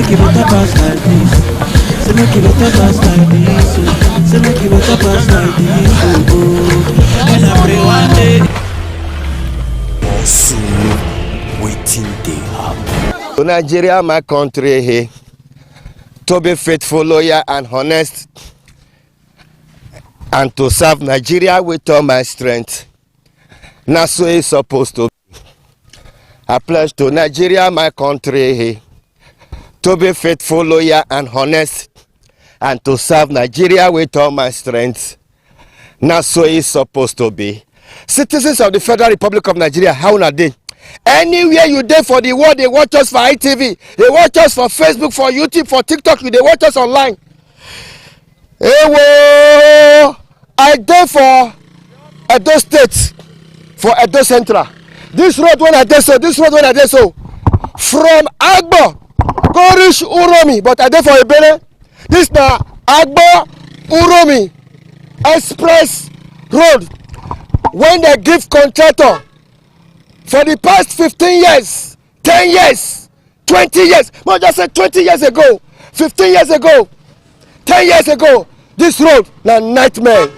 make it better pass like this. Say make it better pass like this. Say make it better pass like this. And I pray one day. Soon, waiting day happen. To Nigeria, my country, here, to be faithful, loyal, and honest, and to serve Nigeria with all my strength. Now, so it's supposed to be. I pledge to Nigeria, my country, here, to be faithful, loyal, and honest, and to serve Nigeria with all my strength. Now, so it's supposed to be. Citizens of the Federal Republic of Nigeria, how are they? Anywhere you there for the world, they watch us for ITV, they watch us for Facebook, for YouTube, for TikTok, they watch us online. Hey, I there for Edo State, for Edo Central. This road when I did so, from Agbo, go reach Uromi, but I there for Ebele. This now Agbo, Uromi, Express Road. When they give contractor for the past 15 years, 10 years, 20 years, not just say 20 years ago, 15 years ago, 10 years ago, this road na nightmare.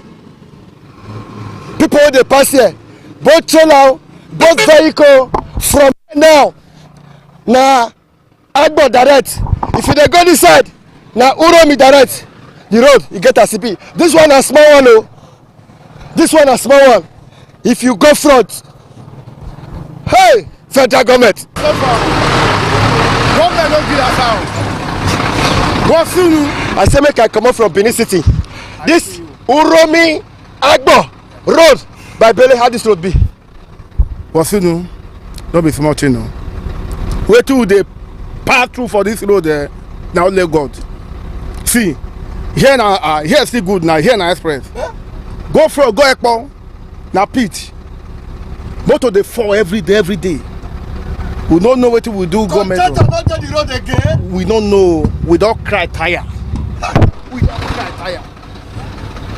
People they pass here, both trailer, both vehicle, from now Agbo direct. If you dey go this side, na Uromi direct. The road you get as CP. This one a small one, oh. This one a small one. If you go front, hey, federal government. I say make I come up from Benin City. This Uromi Agbo road by Bele, how this road be? Wasunu, don't be small thing. Where to they pass through for this road there? Now let God. See, here now, here still good now. Here now express. Huh? Go for go Ekpo. Now pitch. Motor they fall every day. We don't know what we do. Government. The road again. We don't know. We don't cry tire. We don't cry tire.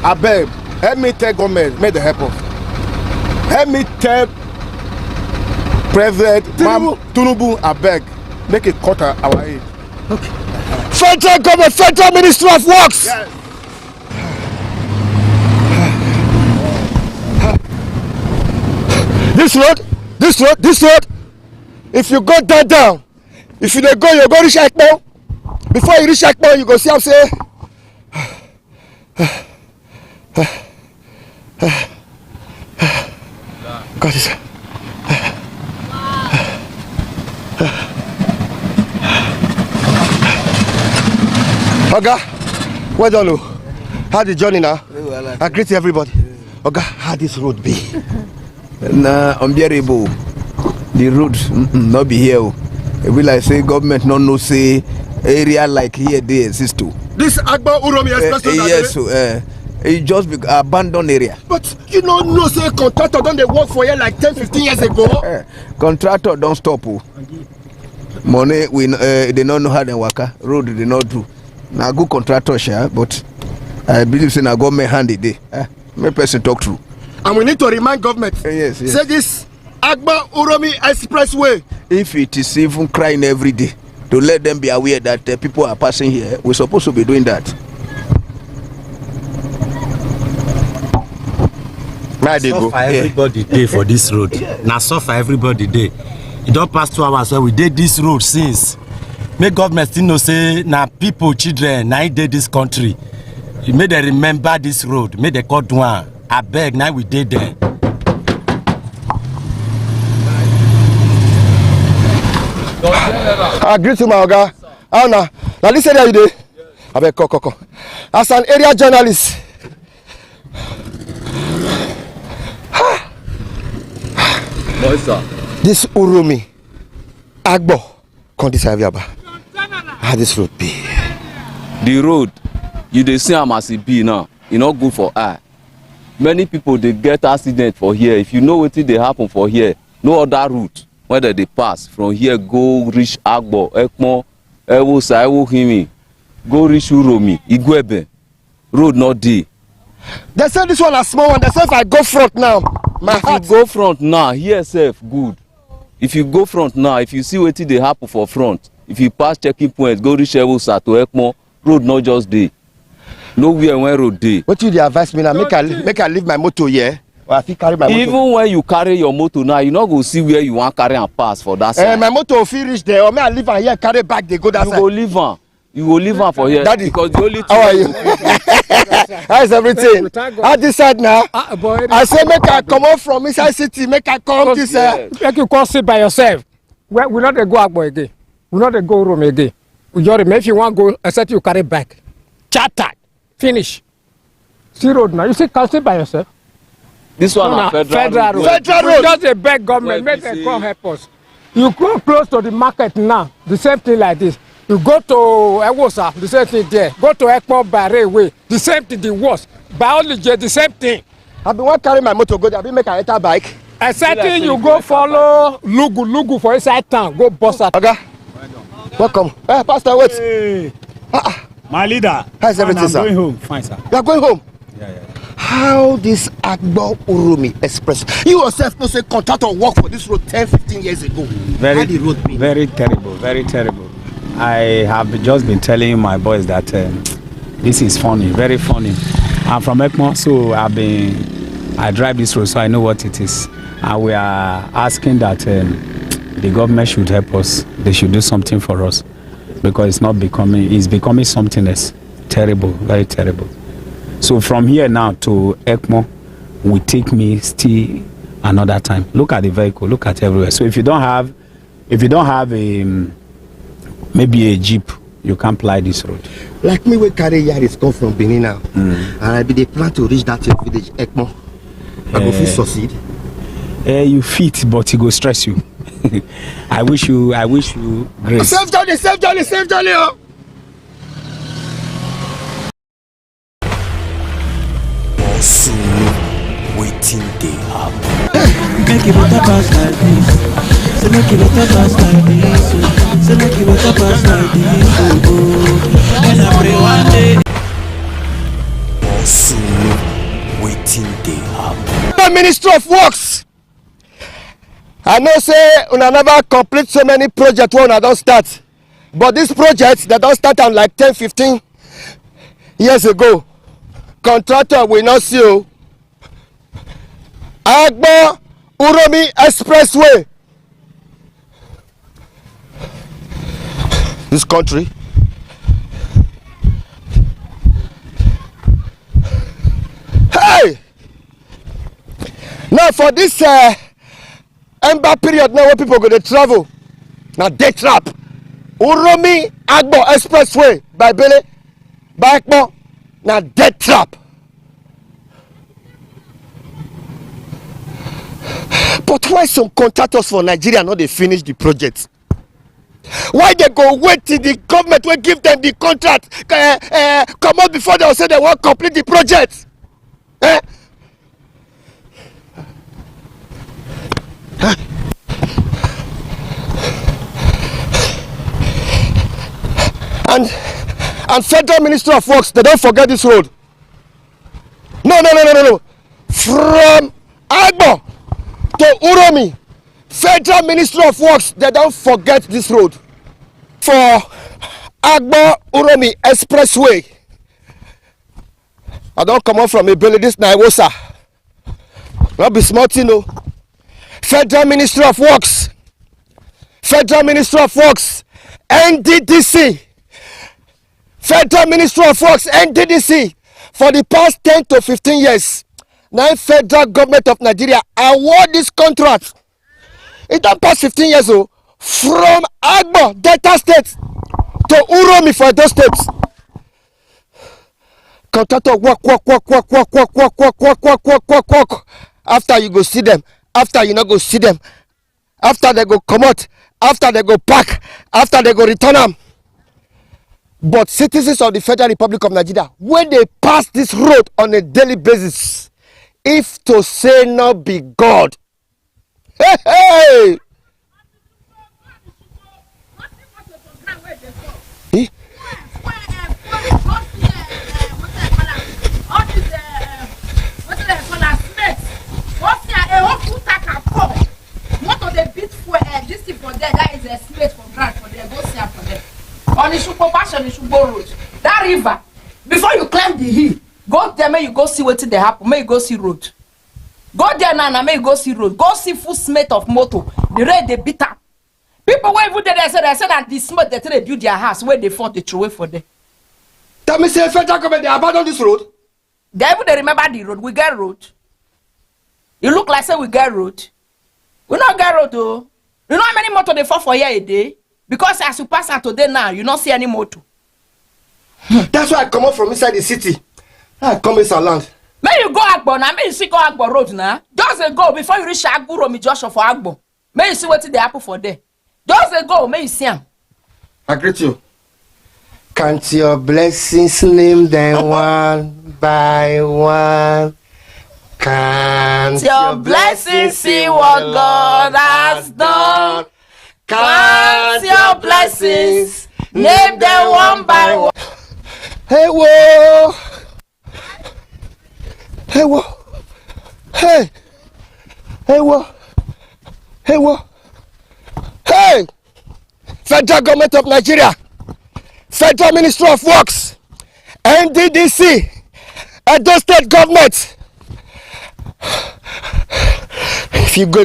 I beg. Help me tell government. Make the help us. Help me tell President Tinubu. I beg. Make it cut our aid. Okay. Federal government. Federal Ministry of Works. Yes. This road. If you go down, if you dey go, you go reach Ekpo. Before you reach Ekpo, you go see am say, God is. Oga, well done, oh. How the journey now? I greet everybody. Oga, how this road be? Na unbearable. The road not be here. It will like say government not know say area like here they exist too. This Agbo Uromi Express road. Yes, so it just be abandoned area. But you don't know say contractor don't they work for here like 10-15 years ago? Contractor don't stop. Money we they don't know how they work. Road they not do. Now good contractor share, but I believe say na government hand it dey. May person talk through. And we need to remind government. Yes. Say this Agbo Uromi Expressway. If it is even crying every day, to let them be aware that people are passing here, we're supposed to be doing that. Suffer everybody day for this road. Now suffer everybody day. It don't pass 2 hours where we did this road since. Make government still know say now people, children, now did this country. You made them remember this road. Made the court one. I beg, now we did there. I agree to my Oga. Now this area you dey. I beg, come. As an area journalist, this Uromi Agbo come this area. How this road be? The road, you dey see am as e be now. E not good for eye. Many people they get accident for here. If you know what they happen for here, no other route whether they pass from here go reach Agbo, Ekmo, Ewosa, Ewohimi, go reach Uromi, Igwebe. Road not dey. They say this one a small one. They say if I go front now, my heart. If you go front now, here self good. If you go front now, if you see what they happen for front, if you pass checking point go reach Ewosa to Ekpon, road not just dey. Nowhere when road dey. What you dey advise me now? Make I leave my motor here. Or I fit carry my motor. Even when you carry your motor now, you not go see where you want carry and pass for that side. My motor fit reach there, or may I leave am here, carry back, they go that side. You go leave am for here. Daddy, because the only how are you? How is everything? How this side now? I say make I come out from inside city, make I come this side. Make you come sit by yourself. We not dey go Agbo again. We not dey go Rome again. We just if you want go, except you carry back. Chartered. Finish. See road now. You see, can sit by yourself. This one na federal road. Federal road. Just a beg government, make them come help us. You go close to the market now, the same thing like this. You go to Ewosa, the same thing there. Go to Ekpon by railway, the same thing, the worst. Biology, the same thing. I been want carry my motor go there, I been make I enter bike. Except you go follow Lugu for inside town, go bust out. Okay. Welcome. Hey, Pastor, wait. Hey. My leader. How's everything, sir? I'm going home. Fine, sir. You are going home? Yeah. How this Agbo Uromi Express? You yourself know say contractor work for this road 10-15 years ago. How the road be? Very terrible, very terrible. I have just been telling my boys that this is funny, very funny. I'm from Ekpon, so I drive this road, so I know what it is. And we are asking that the government should help us. They should do something for us, because it's becoming something that's terrible, very terrible. So from here now to Ekpon will take me still another time. Look at the vehicle, look at everywhere. So if you don't have maybe a jeep, you can't ply this road. Like me, we carry Yaris come from Benin now, and I be the plan to reach that village Ekpon. I go fit succeed. You fit, but it go stress you. I wish you grace. Safe journey, oh. Also, waiting they happen. Make it better pass like this. Say make it better pass like this. Say make it better pass like this. And I pray one day. Also, waiting they happen. The Ministry of Works. I know say una never complete so many projects when I don't start. But these projects that don't start on like 10-15 years ago. Contractor will not see you. Agbo Uromi Expressway. This country. Hey! Now for this ember period now where people go to travel. Now day trap. Uromi Agbo Expressway by Bele, by Ekpon. Now dead trap. But why some contractors for Nigeria not they finish the project? Why they go wait till the government will give them the contract come out before they will say they won't complete the project? And Federal Ministry of Works, they don't forget this road. No. From Agbo to Uromi, Federal Ministry of Works, they don't forget this road. For Agbo Uromi Expressway, I don't come out from a building this na Ewosa. Not be smart, you know. Federal Ministry of Works, NDDC. Federal Ministry of Works, NDDC, for the past 10 to 15 years, now federal government of Nigeria award this contract. It don't pass 15 years old from Agbo, Delta State, to Uromi for those states. Contractor work. After you go see them, after you not go see them, after they go come out, after they go pack, after they go return them. But citizens of the Federal Republic of Nigeria, when they pass this road on a daily basis, if to say not be God, hey! What of the bit for this thing for there? That is a smith for ground for them. Go see river. Before you climb the hill, go there, may you go see what they happen. May you go see road. Go there now, may you go see road. Go see full smith of motor. The red they beat up. People where even there, they said that the smith they build their house where they fought the throw away for them. Tell me, say federal government they abandon this road. They even they remember the road. We get road. You look like say we get road. We not get road though. You know how many motor they fall for here a day? Because as you pass out today now, you don't see any motor. That's why I come up from inside the city. I come inside land. May you go Agbo now. May you see go Agbo road now. Just go before you reach Agbo Romi Joshua for Agbo. May you see what they happen for there. Just go. May you see them. I greet you. Count your blessings, name them one by one. Count your blessings, see what God has done. Count your blessings, name them one by one. Hey, whoa! Hey, whoa! Hey! Hey, whoa! Hey, whoa! Hey! Federal Government of Nigeria, Federal Ministry of Works, NDDC, Edo State Government. If you go,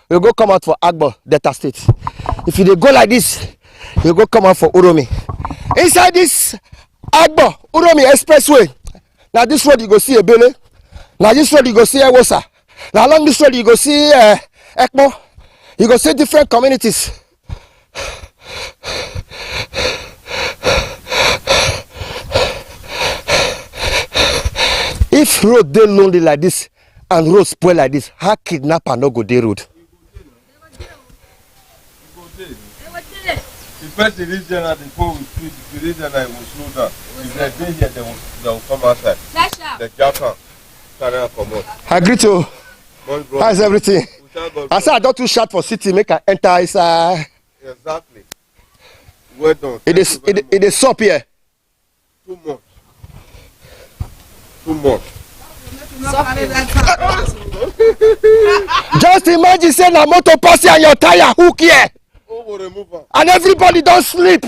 you go come out for Agbo, Delta State. If you go like this, you go come out for Uromi. Inside this Agbo, Uromi Expressway, now this road you go see Ebele, now this road you go see Ewosa, now along this road you go see Ekmo, you go see different communities. If road dey lonely like this and road spoil like this, how kidnapper no go dey road? The person reach there and the phone will speak. If you reach there, it will slow down. If they dey here, they will come outside. The jackal carry am comot. I greet you. How's everything? I said I don't too short for city, make I enter inside. Exactly. Well done. It is up here. Too much. Too much. Just imagine saying a motor pass and your tire hook here. And everybody don't sleep.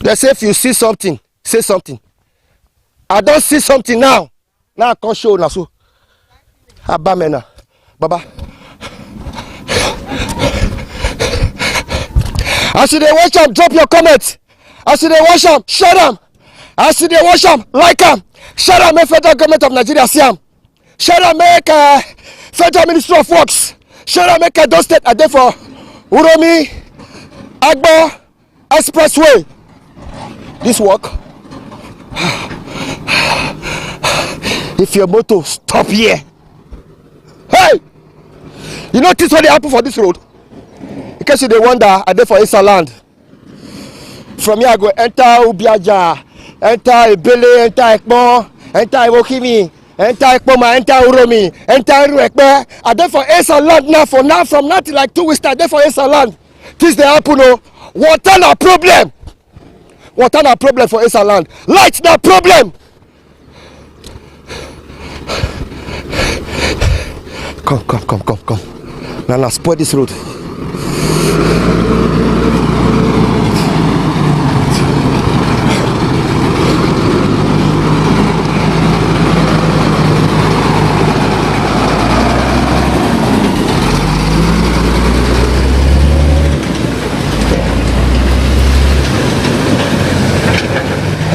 They say if you see something, say something. I don't see something now. Now I can't show now. So Abamena. Baba. As you watch them, drop your comments. As you watch them, share them. As you watch them, like them. Share them, make Federal Government of Nigeria see them. Share them, make Federal Ministry of Works. Share them, make Edo State a day for Uromi, Agbo, Expressway. This work. If your motor stop here. Hey! You notice what they happen for this road? In case you wonder, I dey for Isa land. From here I go enter Ubiaja, enter Ebele, enter Ekmo, enter Iwokimi, enter Ekpoma, enter Uromi, enter Iruekpe. I dey for Isa land now. From now till like 2 weeks I dey for Isa land. This dey happen o. Water na problem. Water na problem for Isa land. Light na problem. Come. Now spoil this road.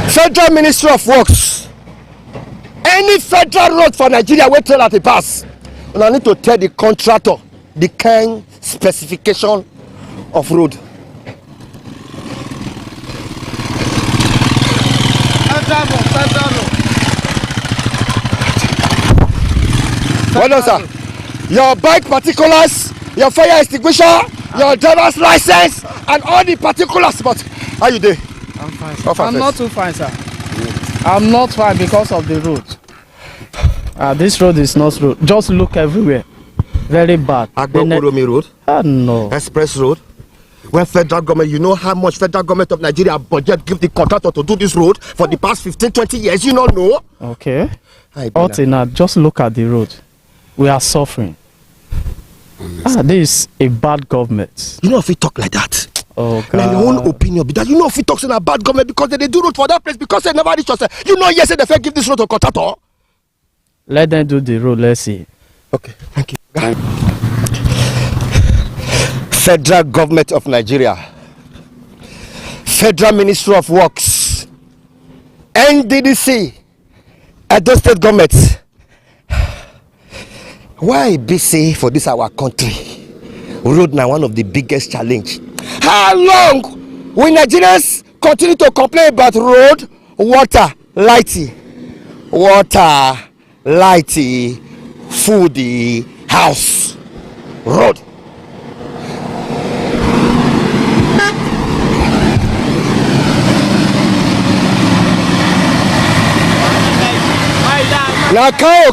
Federal Ministry of Works. Any federal road for Nigeria wey trail at a pass. And I need to tell the contractor the kind specification of road. Well done, sir. Your bike particulars, your fire extinguisher, your driver's license, and all the particulars. But how you doing? I'm fine, sir. I'm not too fine, sir. I'm not fine because of the road. This road is not road. Just look everywhere. Very bad. Agbo Uromi Road? No. Express Road? When federal government, you know how much federal government of Nigeria budget give the contractor to do this road for the past 15-20 years? You don't know? Okay. Now, just look at the road. We are suffering. This is a bad government. You know if we talk like that. Oh God. My own opinion be that you know if we talk saying a bad government because they do road for that place because they never reach us. You know yes they give this road to contractor. Let them do the road. Let's see. Okay, thank you. Federal Government of Nigeria, Federal Ministry of Works, NDDC, Edo State Government. Why BC for this our country? Road now one of the biggest challenge. How long will Nigerians continue to complain about road, water, lighting, food, house, road? Now cow.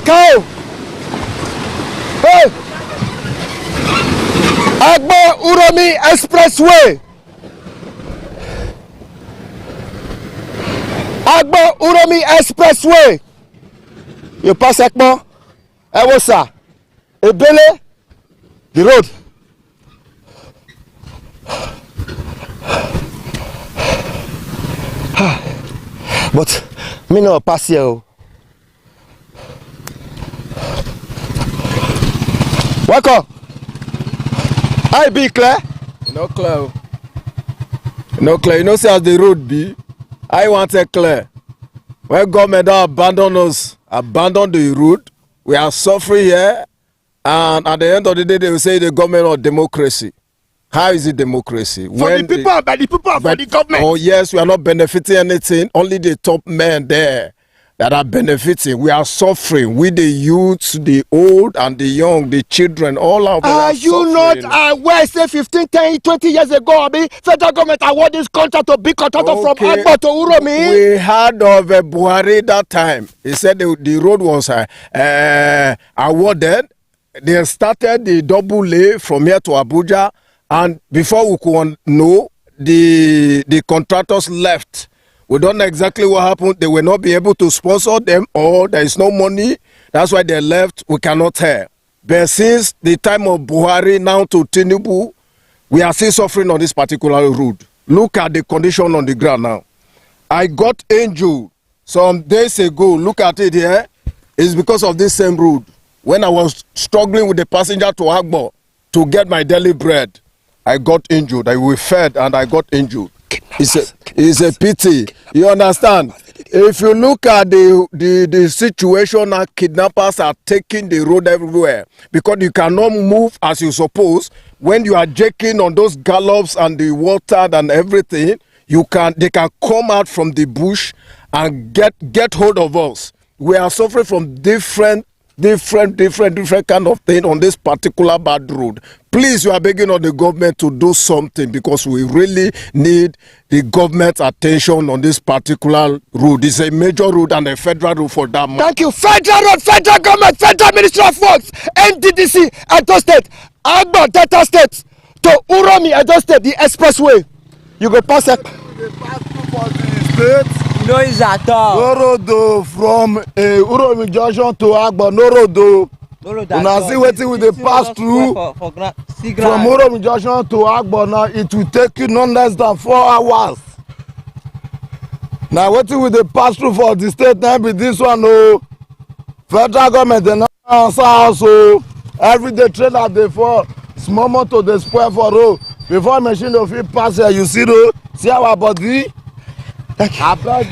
Hey! Agbo Uromi Expressway. Agbo Uromi Expressway. You pass Ekpo, Ewosa, Ebele, the road. But me no pass here. Welcome. I be clear. No clear. No clear. You know, see as the road be. I want it clear. When government abandon us, abandon the road, we are suffering here, and at the end of the day, they will say the government of democracy. How is it democracy? For the people, by the people, for the government. Oh yes, we are not benefiting anything. Only the top men there that are benefiting. We are suffering. We the youths, the old and the young, the children, all of us are you suffering. Not aware, say 15, 10, 20 years ago, federal government awarded this contract to big contractor from Agbo to Uromi? We heard of Buhari that time. He said the road was awarded. They started the double A from here to Abuja, and before we could know, the contractors left. We don't know exactly what happened. They will not be able to sponsor them, or there is no money. That's why they left. We cannot tell. But since the time of Buhari now to Tinubu, we are still suffering on this particular road. Look at the condition on the ground now. I got injured some days ago. Look at it here. It's because of this same road. When I was struggling with the passenger to Agbo to get my daily bread, I got injured. I was fed and I got injured. It's a pity. You understand? If you look at the situation now, kidnappers are taking the road everywhere because you cannot move as you suppose. When you are jerking on those gallops and the water and everything, they can come out from the bush and get hold of us. We are suffering from different kind of thing on this particular bad road. Please, you are begging on the government to do something because we really need the government's attention on this particular road. It's a major road and a federal road for that matter. Thank you. Federal road, federal government, federal ministry of works, NDDC, Edo State, Agbo, Delta State, to Uromi, Edo State, the expressway. You go pass it. No, is at all. No road from Uromi Junction to Agbo. No road. Una see wetin we dey pass through from Uromi Junction to Agbo now. It will take you no less than 4 hours. Now wetin we dey pass through for the state now be this one. Oh, federal government dey not answer us. Oh, everyday trailer dey fall, small motor dey spoil for road. Before machine go fit pass here, you see though, see our body. And that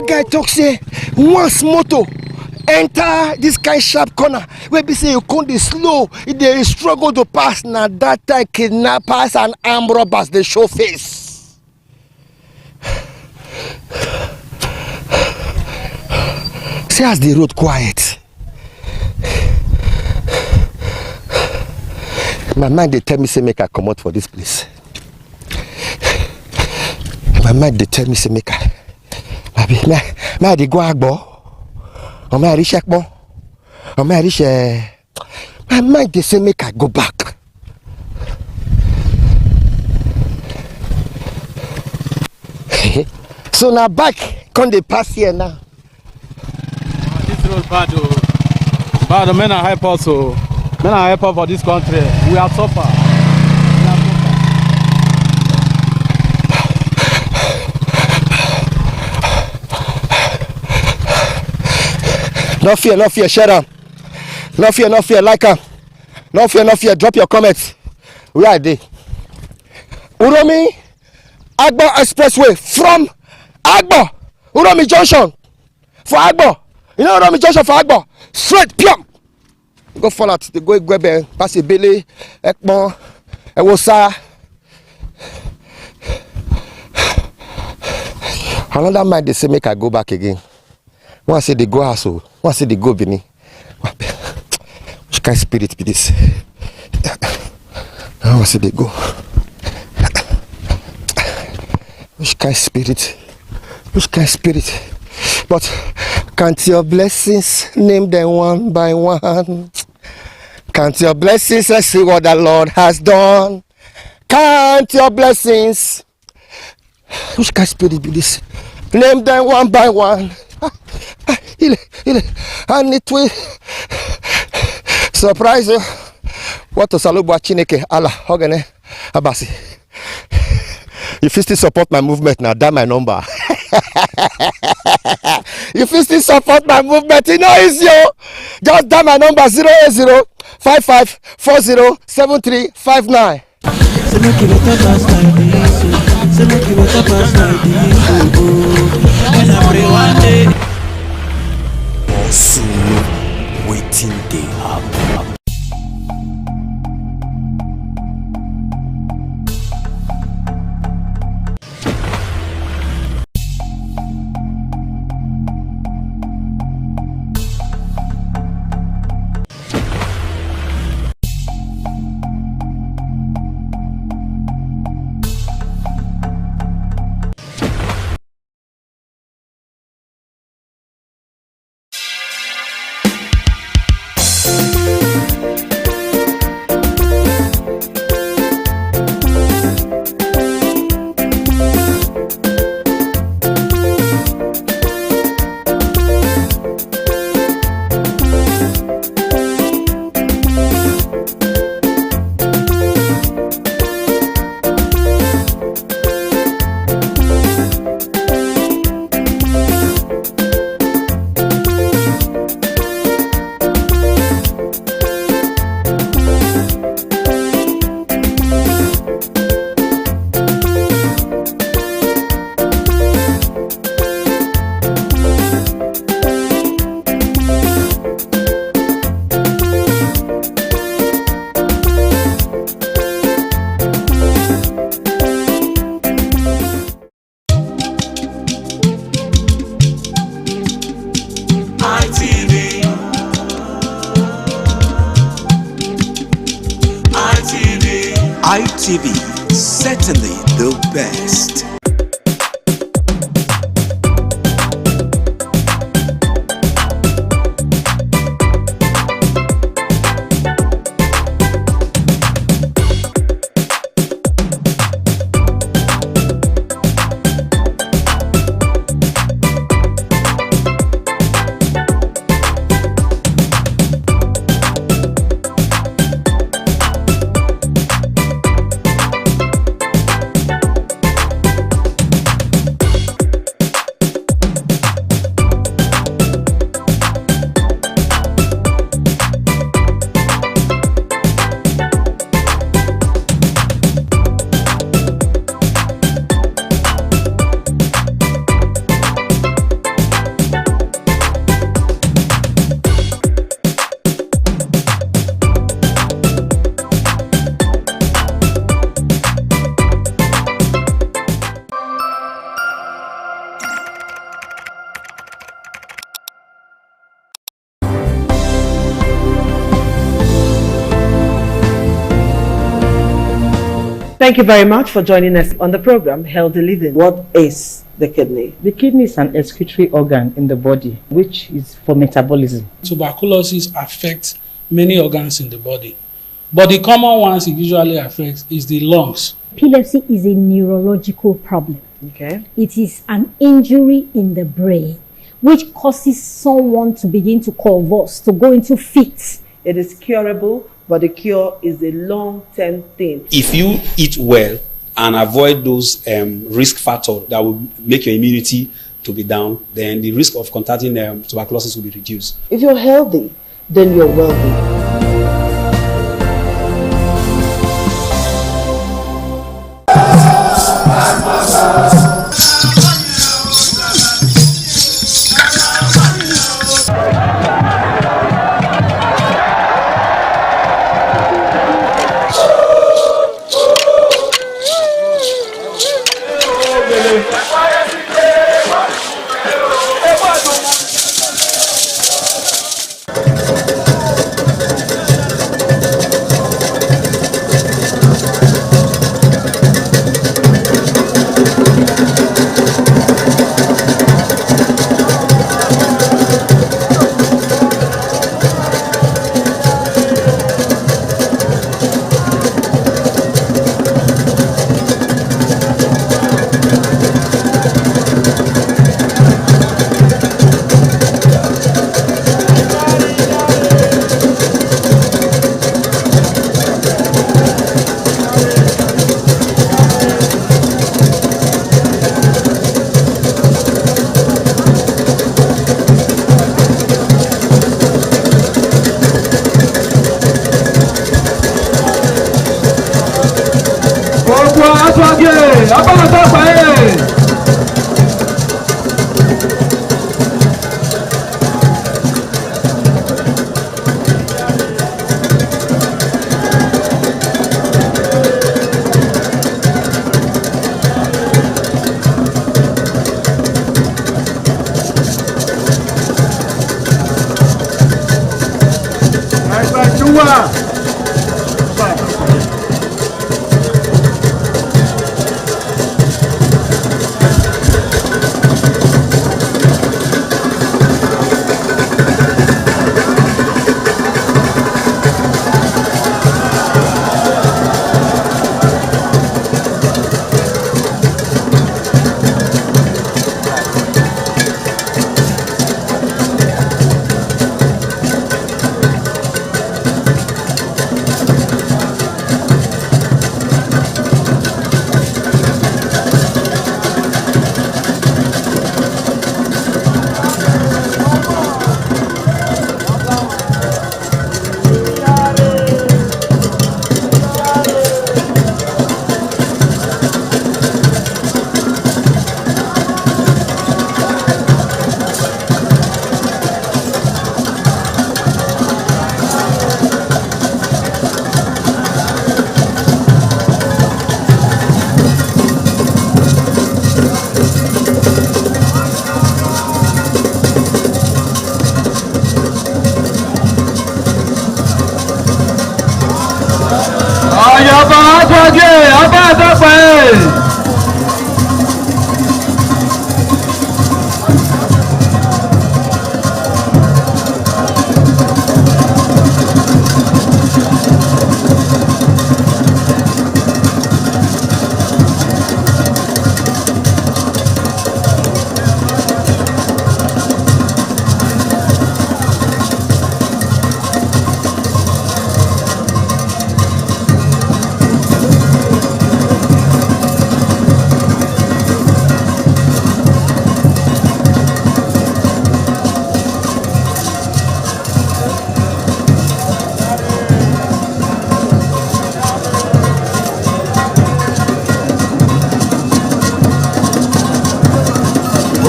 guy talk say once motor enter this kind sharp corner wey be say you come dey slow, they struggle to pass. Na that time kidnappers and armed robbers dey show face. See as the road quiet. My mind dey tell me say make I comot for this place. My mind dey tell me say make I dey go Agbo, or may I reach Ekpo, or may I reach my mind dey say make I go back. So now back come dey pass here now. This road bad oh. Bad, the men are hype also. Men are help for this country. We are suffer. No fear, shut up. No fear, like her. No fear, drop your comments. Where are they? Uromi Agbo Expressway from Agbo. Uromi Junction for Agbo. You know Uromi Junction for Agbo? Straight, pium. Go fall out. They go Gwebe, pass a Billy, Ekmo, Ewosa. Another mind they say make I go back again. One say they go house, one say they go Bini. Which kind of spirit be this? One say they go. Which kind of spirit? Which kind of spirit? But count your blessings, name them one by one. Count your blessings and see what the Lord has done. Count your blessings. Which kind of spirit be this? Name them one by one. And it will surprise you. What to Salubwa Chineke Allah Hogane Abasi. If you still support my movement now, dial my number. If you still support my movement, you know it's you. Just dial my number 080-5540-7359. Sunu waiting they happen. ITV, certainly the best. Thank you very much for joining us on the program Healthy Living. What is the kidney? The kidney is an excretory organ in the body which is for metabolism. Tuberculosis affects many organs in the body, but the common ones it usually affects is the lungs. Epilepsy is a neurological problem. Okay. It is an injury in the brain which causes someone to begin to convulse, to go into fits. It is curable but the cure is a long-term thing. If you eat well and avoid those risk factors that will make your immunity to be down, then the risk of contracting tuberculosis will be reduced. If you're healthy, then you're wealthy.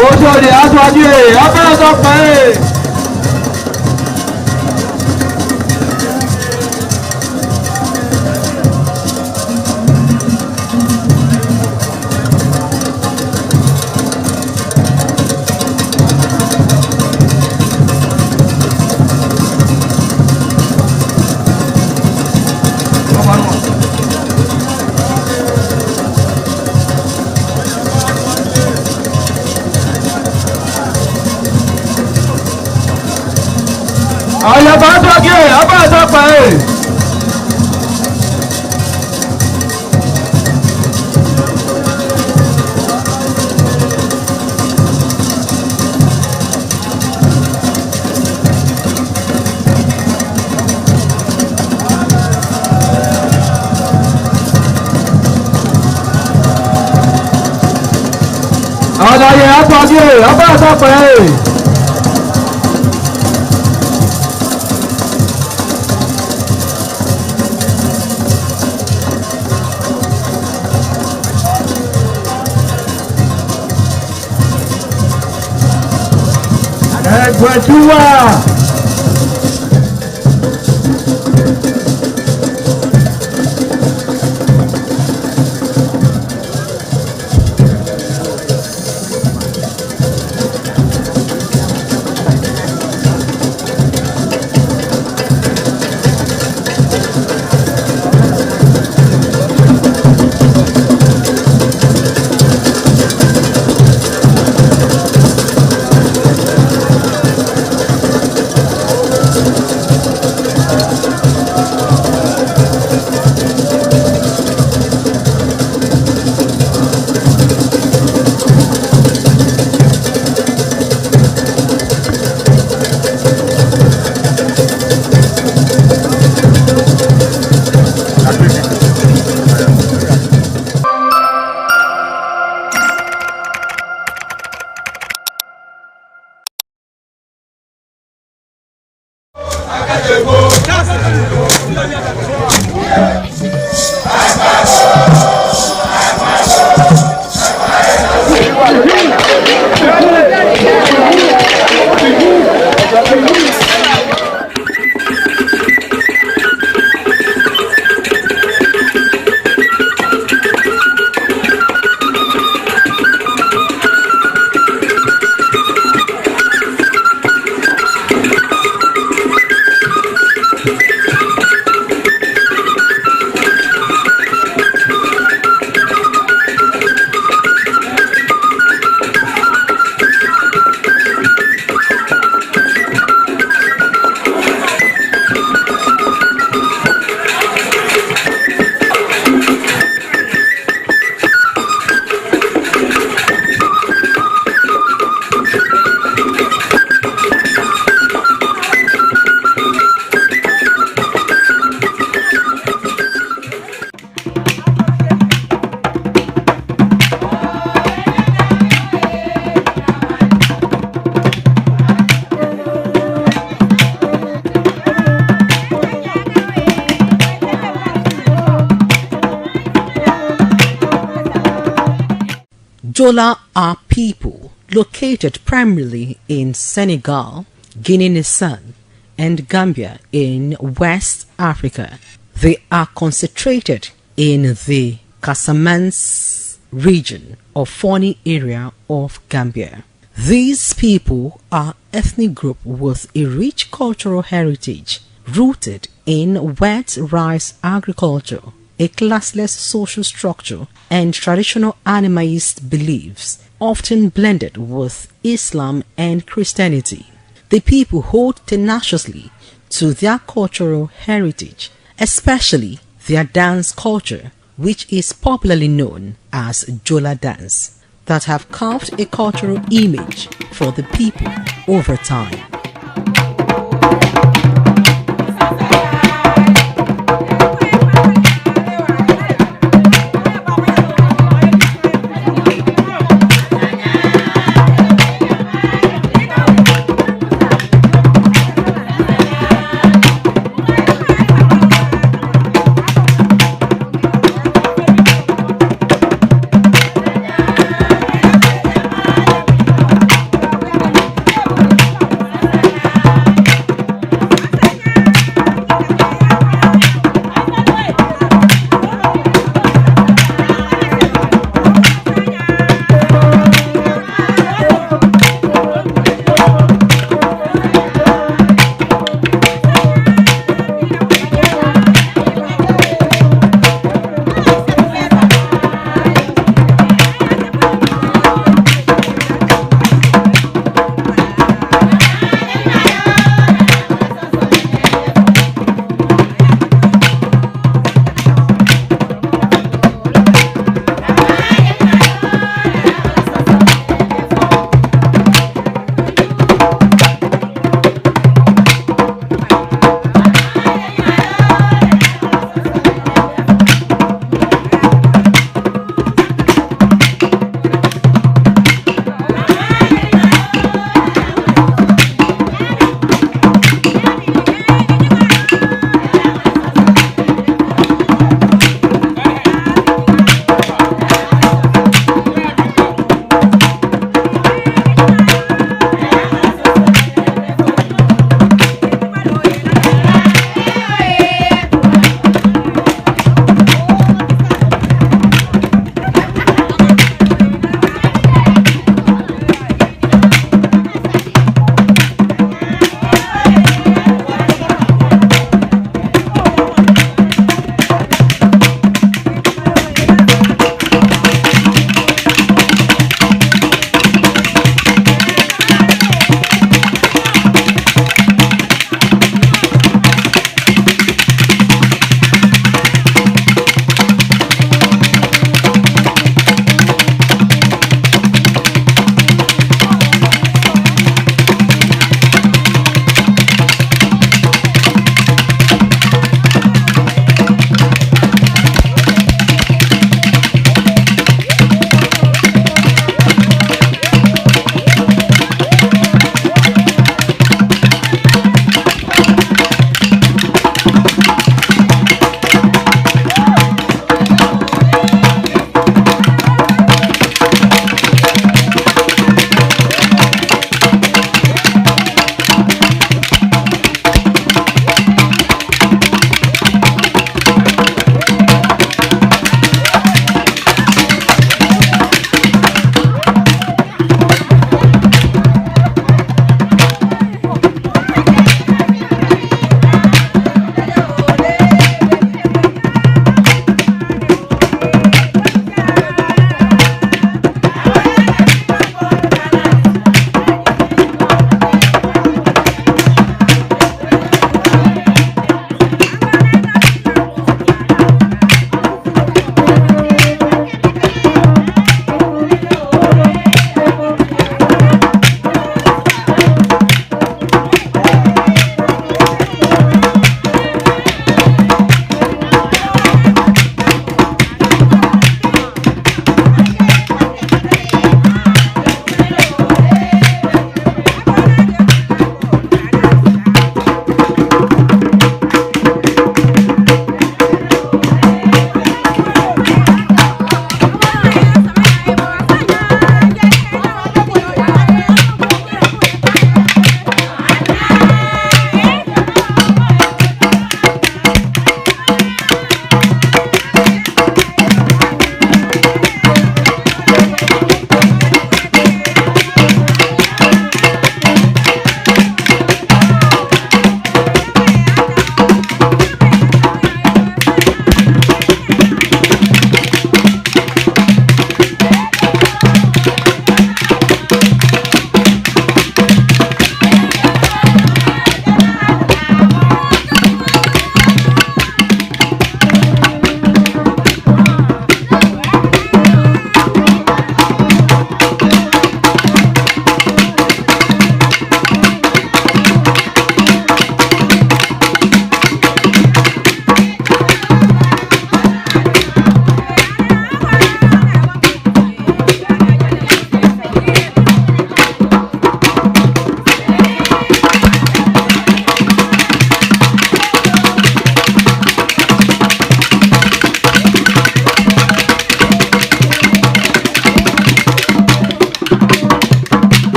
Oṣòdì aṣáájú ẹ̀ abẹ́rẹ́ pẹ́. Àyàbá sọ́kè abẹ́rẹ́ pẹ́. ọ̀dọ̀ yẹn àtọ́jú ẹ̀ ọba àtọ́pẹ́ ẹ̀. Ẹgbẹ̀júwà. Jola are people located primarily in Senegal, Guinea-Bissau, and Gambia in West Africa. They are concentrated in the Casamance region or Foni area of Gambia. These people are ethnic group with a rich cultural heritage rooted in wet rice agriculture, a classless social structure, and traditional animist beliefs, often blended with Islam and Christianity. The people hold tenaciously to their cultural heritage, especially their dance culture, which is popularly known as Jola dance, that have carved a cultural image for the people over time.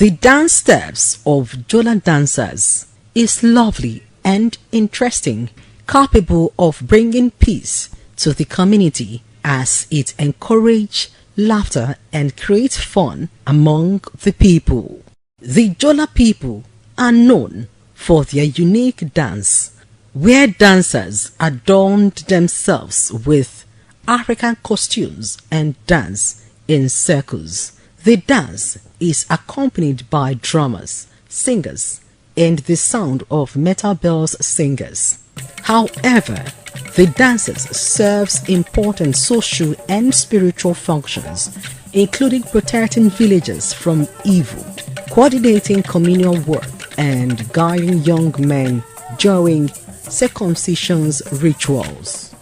The dance steps of Jola dancers is lovely and interesting, capable of bringing peace to the community as it encourages laughter and creates fun among the people. The Jola people are known for their unique dance, where dancers adorned themselves with African costumes and dance in circles. The dance is accompanied by drummers, singers, and the sound of metal bells singers. However, the dances serves important social and spiritual functions, including protecting villagers from evil, coordinating communal work, and guiding young men during circumcision rituals.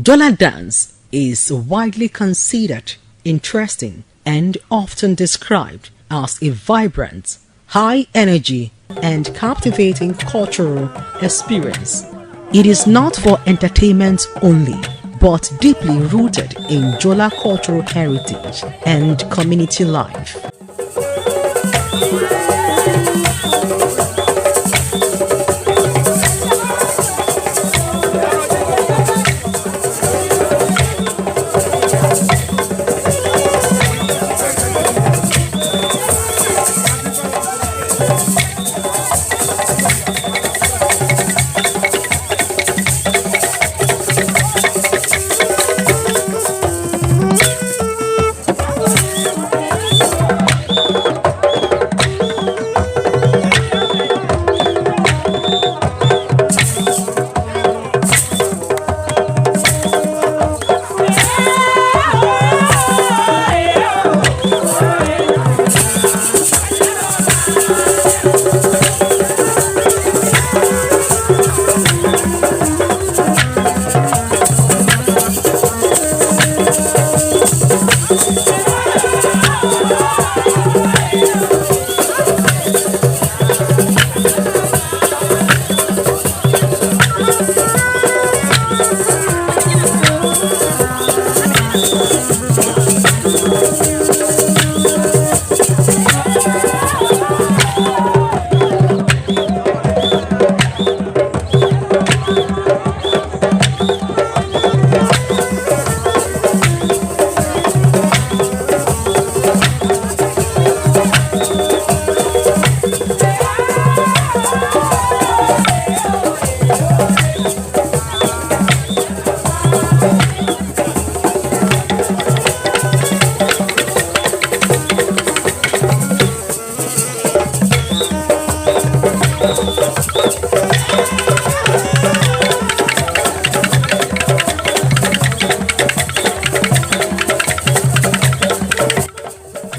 Jola dance is widely considered interesting and often described as a vibrant, high energy and captivating cultural experience. It is not for entertainment only, but deeply rooted in Jola cultural heritage and community life.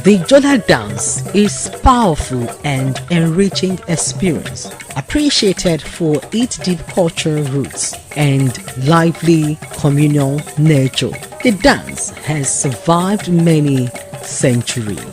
The Jola dance is powerful and enriching experience, appreciated for its deep cultural roots and lively communal nature. The dance has survived many centuries.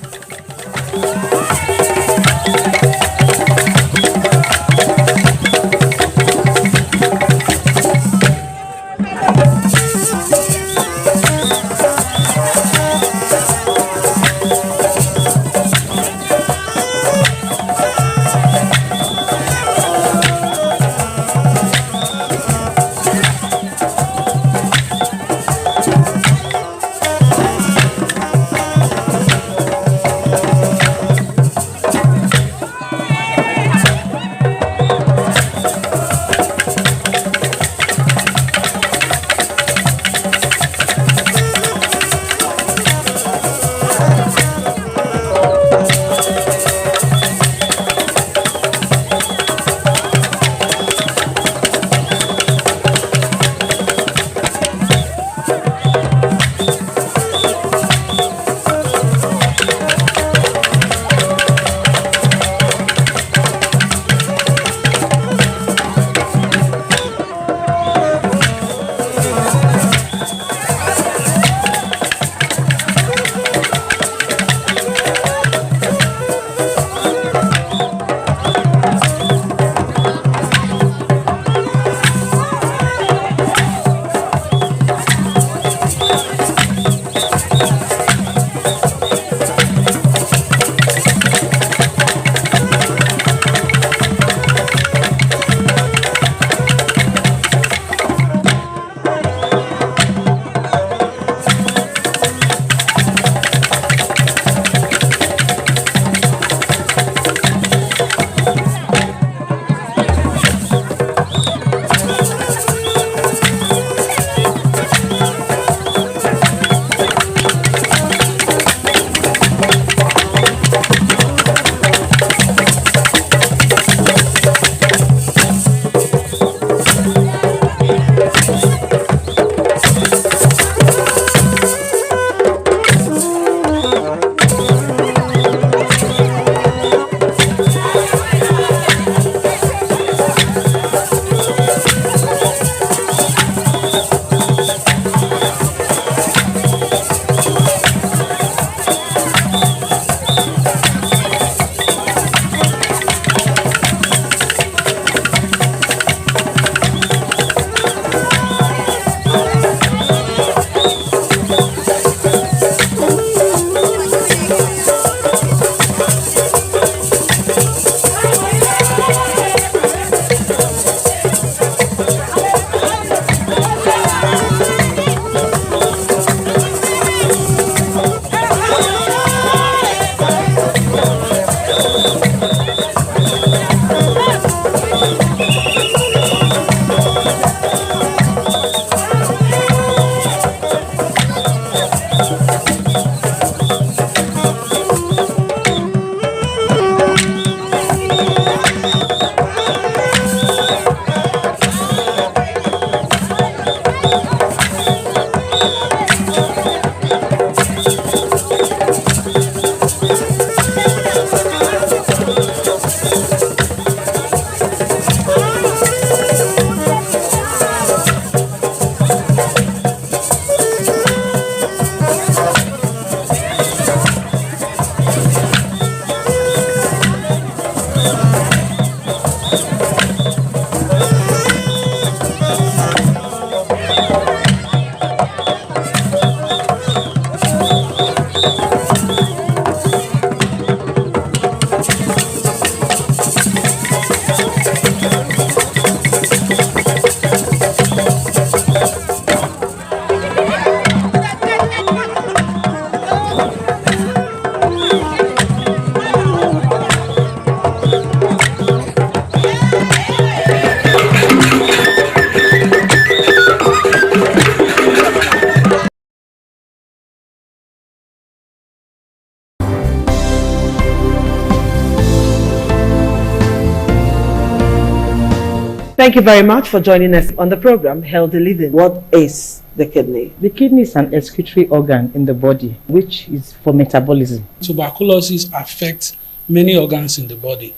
Thank you very much for joining us on the program Healthy Living. What is the kidney? The kidney is an excretory organ in the body, which is for metabolism. Tuberculosis affects many organs in the body,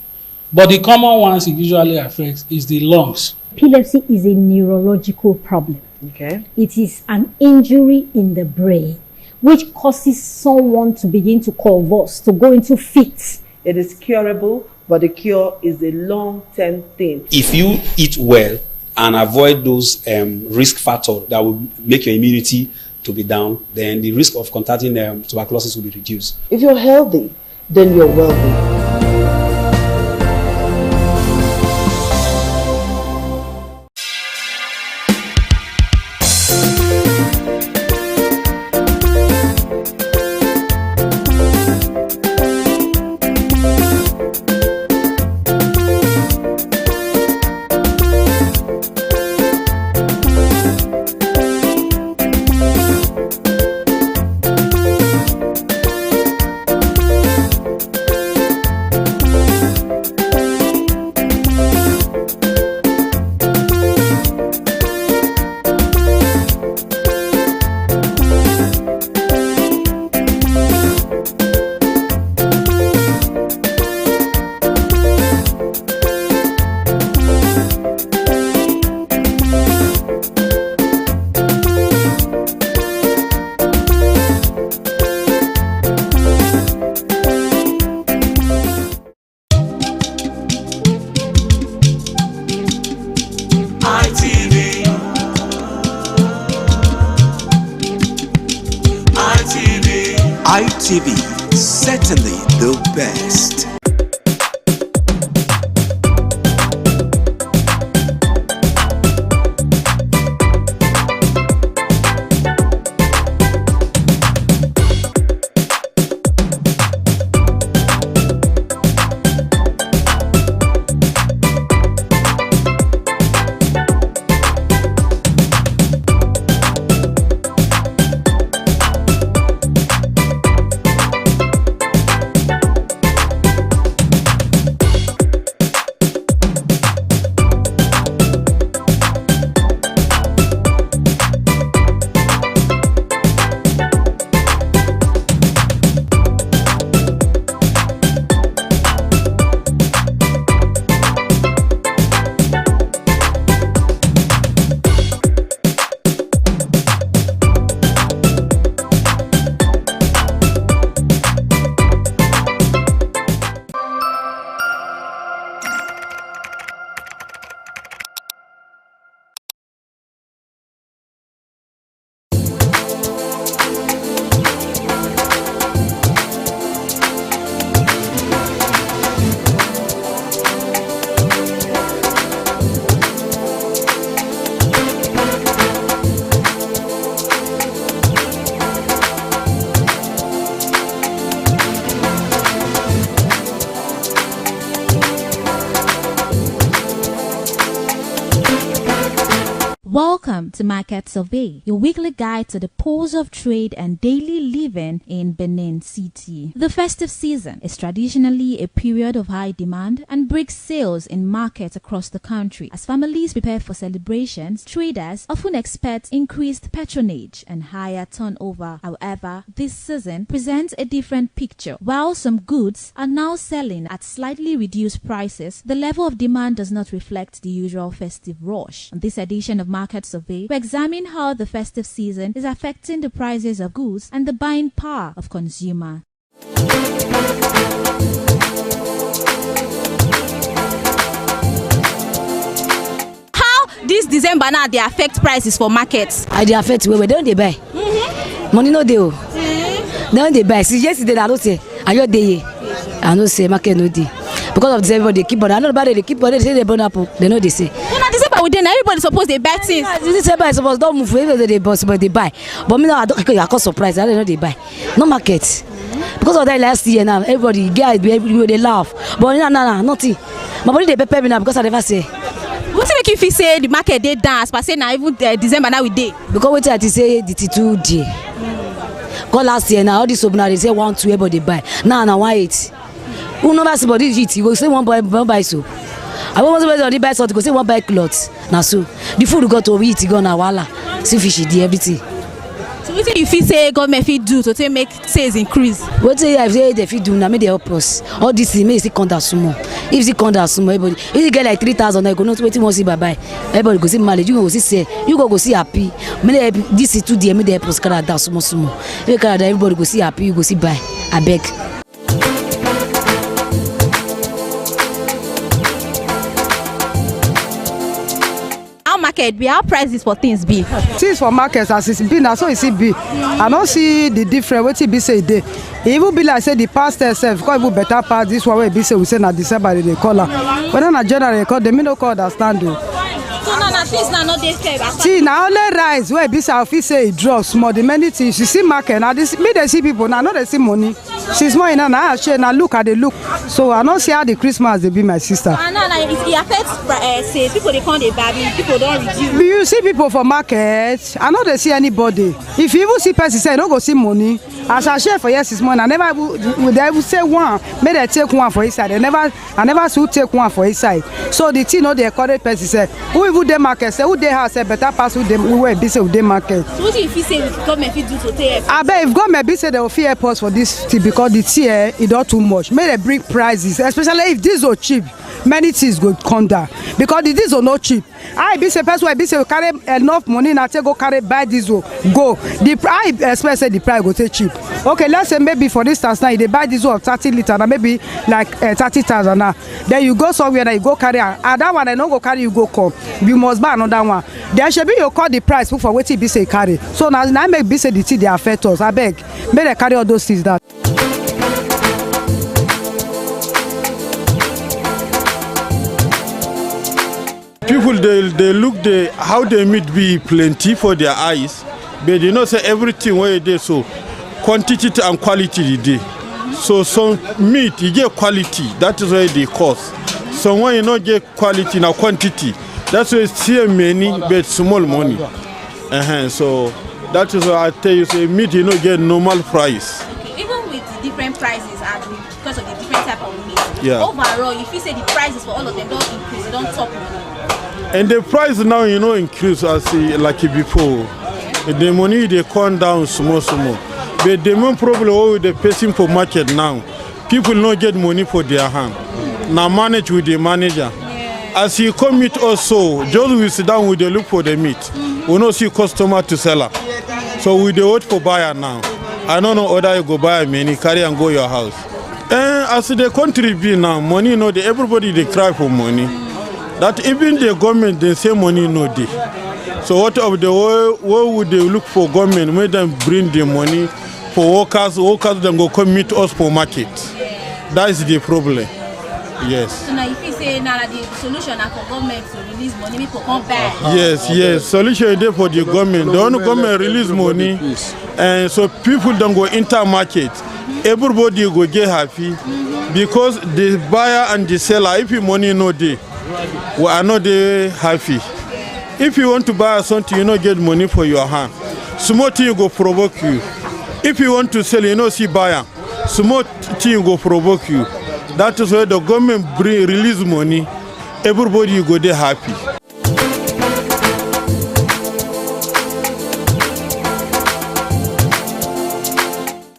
but the common ones it usually affects is the lungs. Epilepsy is a neurological problem. Okay. It is an injury in the brain which causes someone to begin to convulse, to go into fits. It is curable, but the cure is a long-term thing. If you eat well and avoid those risk factors that will make your immunity to be down, then the risk of contracting tuberculosis will be reduced. If you're healthy, then you're wealthy. ITV, certainly the best. Welcome to Market Survey, your weekly guide to the pulse of trade and daily living in Benin City. The festive season is traditionally a period of high demand and brings sales in markets across the country. As families prepare for celebrations, traders often expect increased patronage and higher turnover. However, this season presents a different picture. While some goods are now selling at slightly reduced prices, the level of demand does not reflect the usual festive rush. On this edition of Market Survey, we examine how the festive season is affecting the prices of goods and the buying power of consumer. How this December now they affect prices for markets? They affect where don't they buy? Money no deal. Don't they buy? See yesterday I don't say are you there? I don't say market no deal. Because of this, everybody keep on. I know about it. They keep on. They say they burn up. They know they say. You know, December we then everybody supposed they buy things. December I suppose don't move. Everybody they boss, but they buy. But me now I don't. I got surprised. I don't know they buy. No market. Because of that last year now, everybody guys they laugh. But no, nothing. My body they pay me now because I never say. What make you feel say the market they dance? But say now even December now we day. Because what I say the 2 day. Because last year now all this open now they say 1 2 everybody buy. Now 1 8. Who never see body eat? You go say one buy so. I want to buy something, go say one buy clothes. Now so the food we got to eat, go na wala. See fish, everything. So what do you feel say government fit do to make sales increase? What say I say they fit do now, make they help us. All this thing make it come down small. If it come down small, everybody. If you get like 3,000, I go not waiting more see bye. Everybody go see mileage, you go see say, you go see happy. Make this is too dear, make they help us carry down small. If carry down, everybody go see happy, you go see buy. I beg. Market be how prices for things be. Things for markets as it's been, so it's be. I don't see the difference. What it be say day. It even be like say the past itself. Because even better part this one way be say we say na December they call her. But then na January call them no call understand though. So now things na not dey fair. See now only rice where be say office say it drops more. The many things you see market now. This me they see people now. Not they see money. She's more in now. Now look at the look. So I don't see how the Christmas they be my sister. It affects sales. People they come they buy. People don't reduce. You see people for market. I know they see anybody. If you even see person say don't go see money. As I share for yes this morning, I never would ever say one. May they take one for his side. I never should take one for his side. So the thing know the correct person say who even they market say who they have say better pass who they will be say who they market. So what if you say government fit do to take? I bet if government be say they will fear us for this thing because the tea it not too much. May they bring prices, especially if diesel cheap. Many things go come down because the diesel not cheap. I be say person be say carry enough money now take go carry buy diesel go. I expect say the price go take cheap. Okay, let's say maybe for instance now they buy diesel of 30 liters now maybe like 30,000 now. Then you go somewhere that you go carry and that one I no go carry you go come. You must buy another one. There should be you call the price for what it be say carry. So now make be say the thing they affect us. I beg, may they carry all those things down. People they look how they meat be plenty for their eyes, but they know say everything where they so quantity and quality they. So some meat you get quality, that is why they cost. Someone you not get quality now quantity. That's why it's still many but small money. So that is why I tell you say meat you not get normal price. Okay. Even with the different prices because of the different type of meat. Yeah. Overall, if you say the prices for all of them don't increase, they don't top money. And the price now increase as like before. The money they come down small. But the main problem with the person for market now, people not get money for their hand. Now manage with the manager. As he come meet also, just we sit down with the look for the meat. We not see customer to seller. So we dey wait for buyer now. I don't know whether you go buy many, carry and go your house. And as the country be now, money everybody they cry for money. That even the government they say money no dey. So what of the way would they look for government? Make them bring the money for workers then go come meet us for market. That is the problem. Yes. So now if you say now the solution are for government to release money, people come back. Yes. Solution is there for the government. The only government release money, and so people don't go enter market. Everybody go get happy because the buyer and the seller, if your money no dey, we are not happy. If you want to buy something, you not get money for your hand. Small thing go provoke you. If you want to sell, you not see buyer. Small thing go provoke you. That is why the government release money. Everybody go there happy.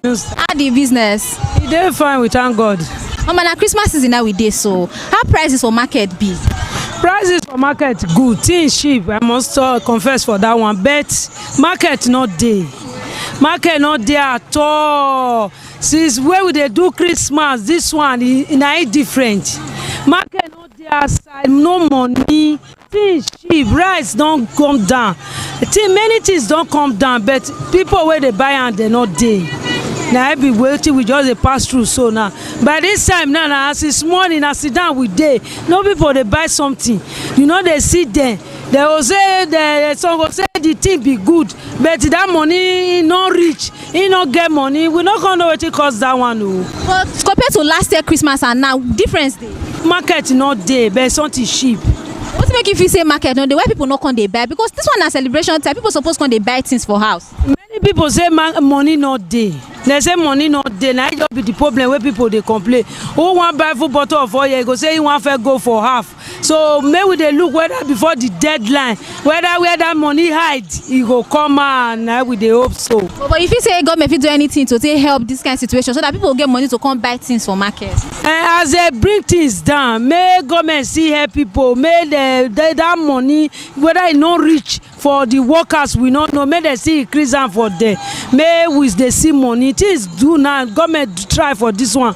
How the business? It dey fine, we thank God. Na Christmas season now we dey so. How prices for market be? Prices for market good, things cheap. I must confess for that one. But market not dey. Market not there at all. Since where we dey do Christmas, this one is different. Market not there outside, no money. Things cheap, rice don't come down. Many things don't come down, but people where they buy and they not dey. Now every waiting we just pass through so now. By this time now as it's morning, I sit down with day. No people they buy something. They sit there. They will say some will say the thing be good, but that money not reach. He not get money. We not gonna know what it costs that one. But compared to last year Christmas and now, difference dey. Market not there, but something cheap. What make you feel say market no dey? Why people not come dey buy? Because this one na celebration time. People suppose come dey buy things for house. Many people say money not there. They say money not there. Now just be the problem where people they complain. Who want buy full bottle of oil? You go say you want to go for half. So maybe they look whether before the deadline, whether where that money hide, it go come and now we they hope so. But if you say government, if you do anything to take help this kind of situation, so that people get money to come buy things for market. As they bring things down, may government see help people, may that money whether it not reach for the workers we not know, may they see increase am for them, may we they see money. It is do now. Government try for this one.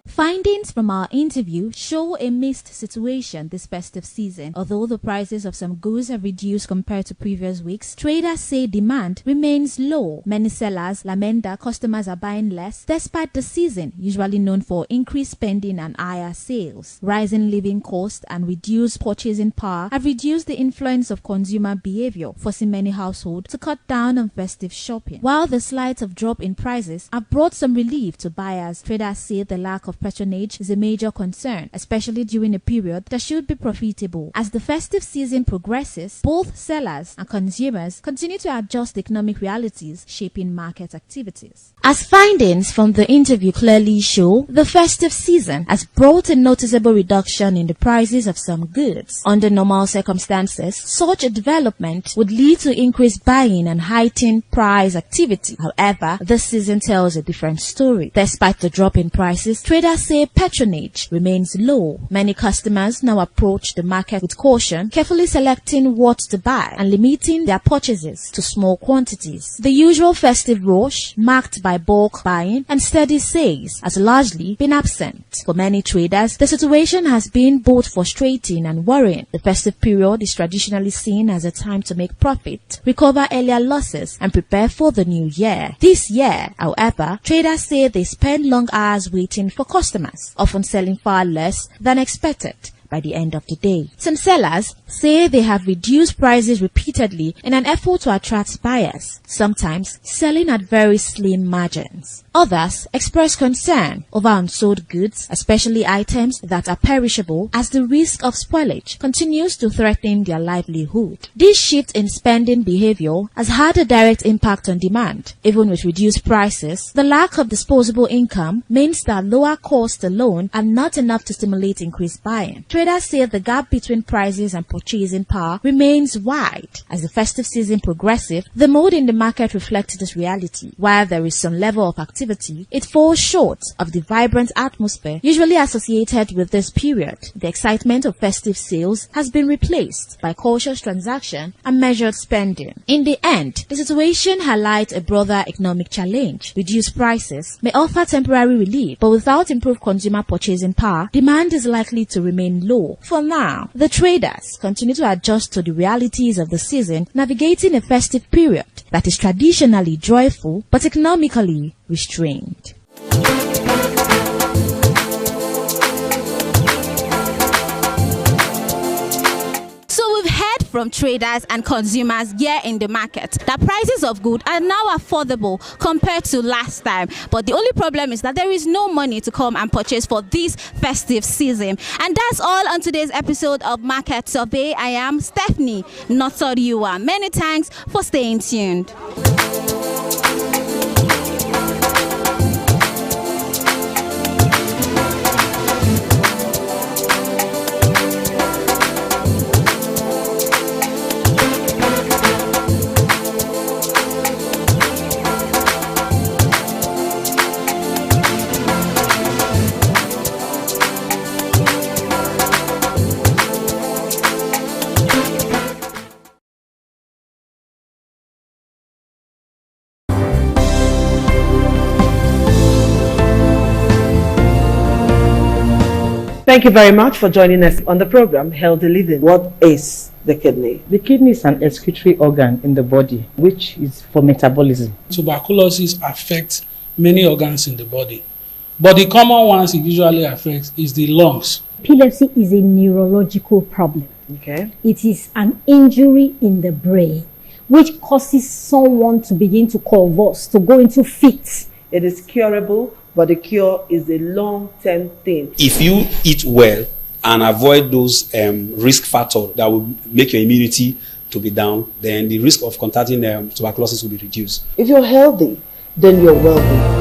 Findings from our interview show a mixed situation this festive season. Although the prices of some goods have reduced compared to previous weeks, traders say demand remains low. Many sellers lament that customers are buying less despite the season, usually known for increased spending and higher sales. Rising living costs and reduced purchasing power have reduced the influence of consumer behavior, forcing many households to cut down on festive shopping. While the slight drop in prices have brought some relief to buyers, traders say the lack of patronage is a major concern, especially during a period that should be profitable. As the festive season progresses, both sellers and consumers continue to adjust economic realities shaping market activities. As findings from the interview clearly show, the festive season has brought a noticeable reduction in the prices of some goods. Under normal circumstances, such a development would lead to increased buying and heightened price activity. However, this season tells a different story. Despite the drop in prices, traders say patronage remains low. Many customers now approach the market with caution, carefully selecting what to buy and limiting their purchases to small quantities. The usual festive rush, marked by bulk buying and steady sales, has largely been absent. For many traders, the situation has been both frustrating and worrying. The festive period is traditionally seen as a time to make profit, recover earlier losses, and prepare for the new year. This year, however, traders say they spend long hours waiting for customers, often selling far less than expected by the end of the day. Some sellers say they have reduced prices repeatedly in an effort to attract buyers, sometimes selling at very slim margins. Others express concern over unsold goods, especially items that are perishable, as the risk of spoilage continues to threaten their livelihood. This shift in spending behavior has had a direct impact on demand. Even with reduced prices, the lack of disposable income means that lower costs alone are not enough to stimulate increased buying. Traders say the gap between prices and purchasing power remains wide. As the festive season progresses, the mood in the market reflects this reality. While there is some level of activity, it falls short of the vibrant atmosphere usually associated with this period. The excitement of festive sales has been replaced by cautious transaction and measured spending. In the end, the situation highlights a broader economic challenge. Reduced prices may offer temporary relief, but without improved consumer purchasing power, demand is likely to remain low. For now, the traders continue to adjust to the realities of the season, navigating a festive period that is traditionally joyful but economically restrained. So we've heard from traders and consumers here in the market that prices of goods are now affordable compared to last time. But the only problem is that there is no money to come and purchase for this festive season. And that's all on today's episode of Market Survey. I am Stephanie Notoriua. Many thanks for staying tuned. Thank you very much for joining us on the program Healthy Living. What is the kidney? The kidney is an excretory organ in the body, which is for metabolism. Tuberculosis affects many organs in the body, but the common ones it usually affects is the lungs. Epilepsy is a neurological problem. Okay. It is an injury in the brain which causes someone to begin to convulse, to go into fits. It is curable, but the cure is a long-term thing. If you eat well and avoid those risk factors that will make your immunity to be down, then the risk of contracting tuberculosis will be reduced. If you're healthy, then you're wealthy.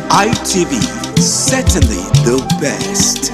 ITV, certainly the best.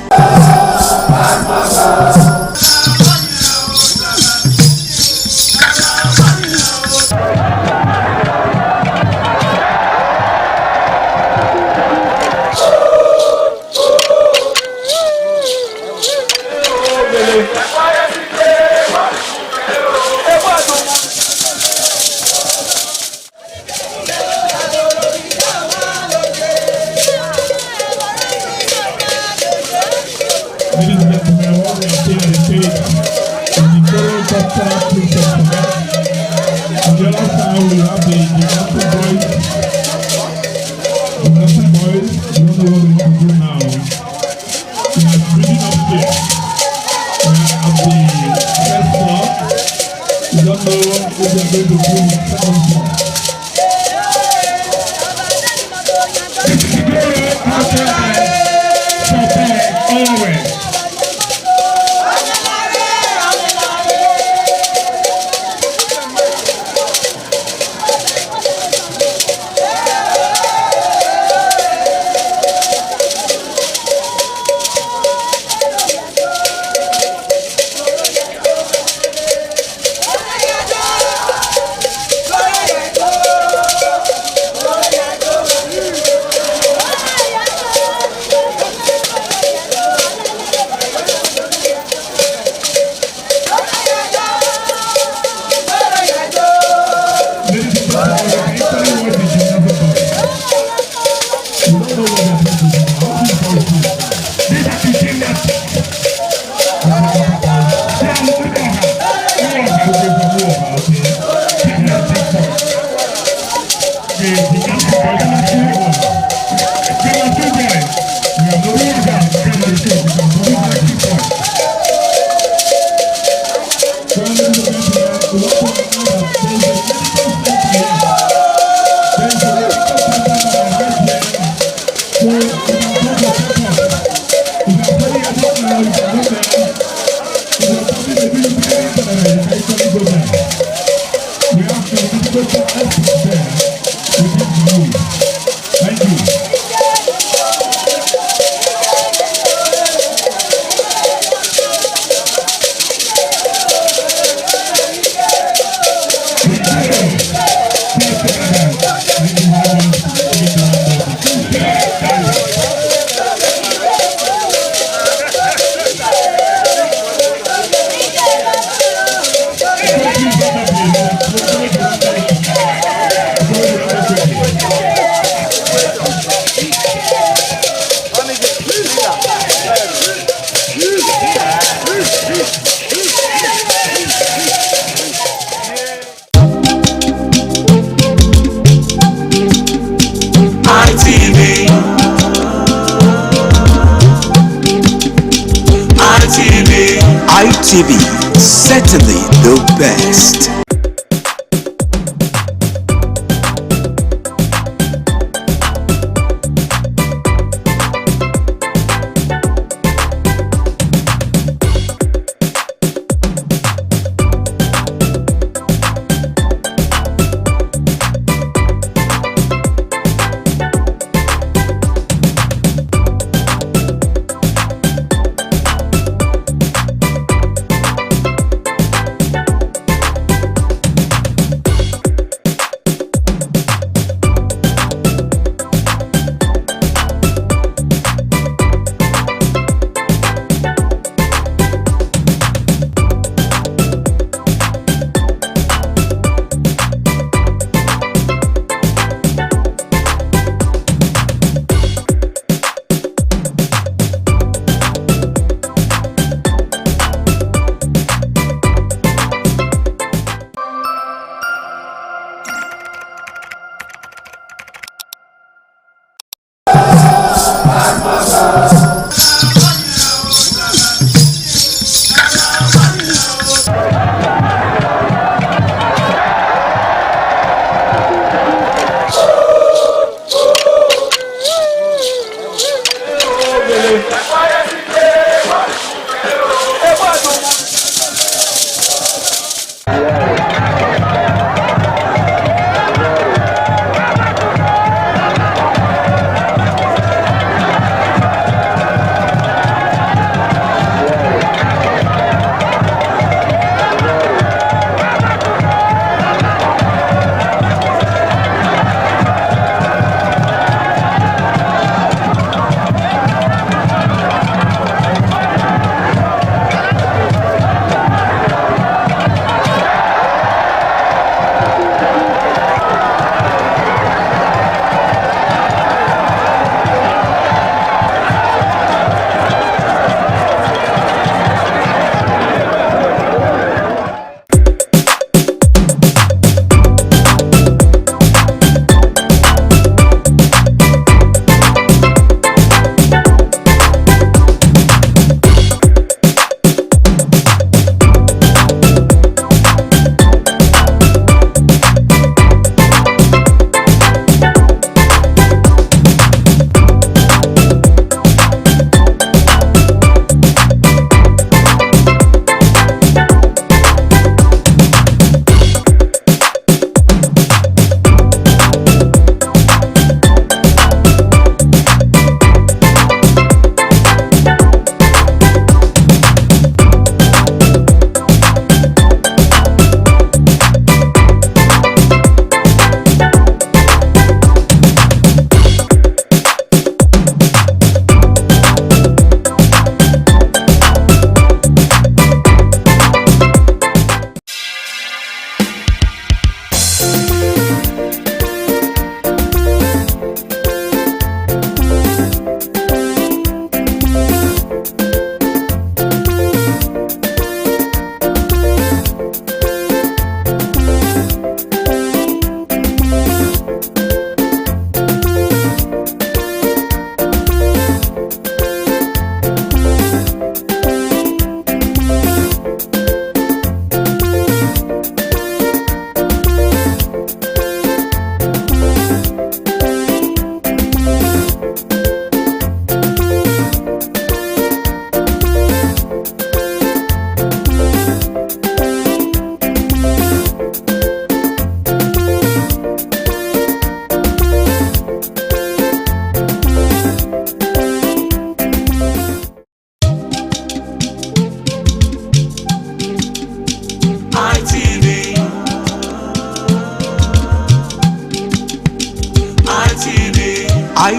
ITV, certainly the best.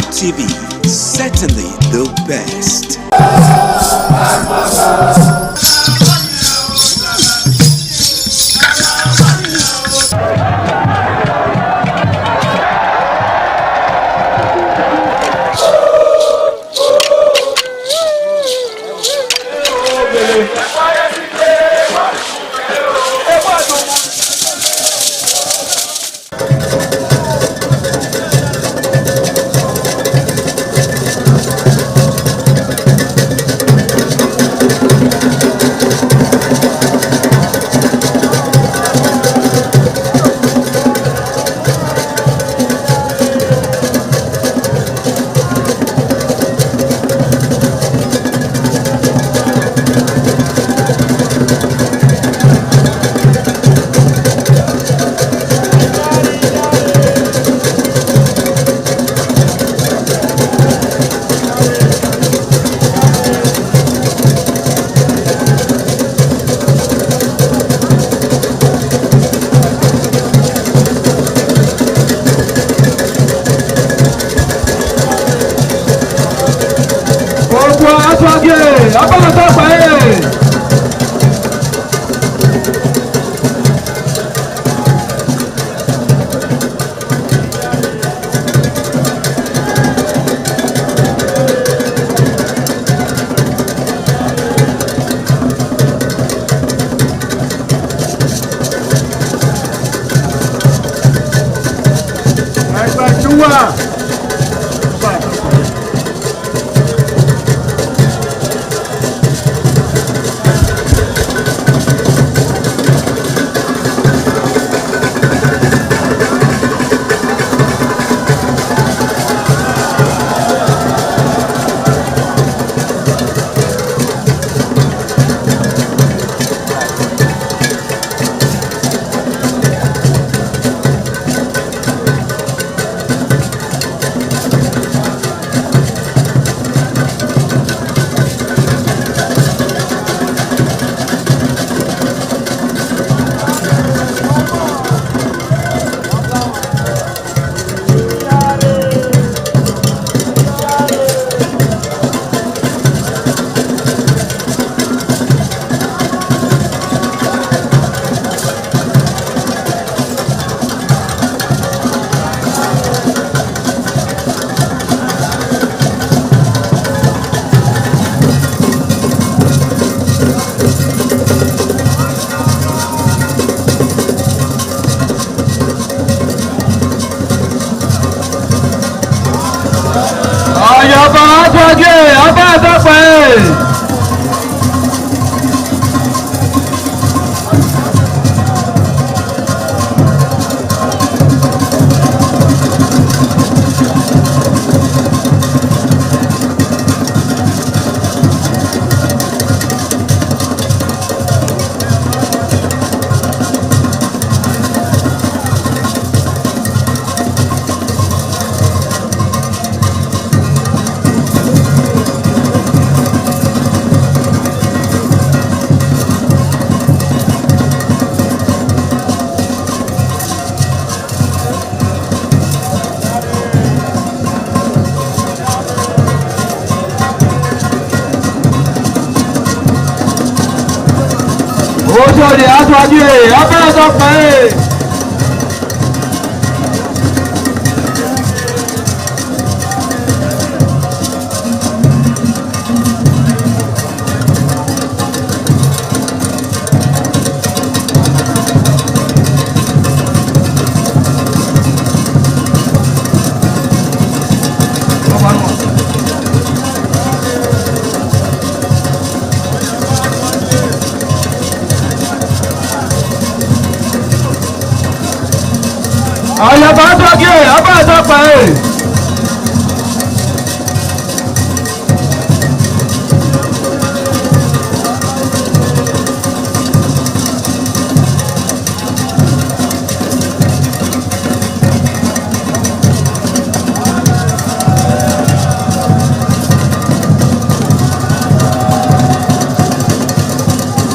ITV, certainly the best. Ojúde aṣáájú abẹ́rẹ́ pé. Àyàbá sọ́kè abẹ́rẹ́ pé.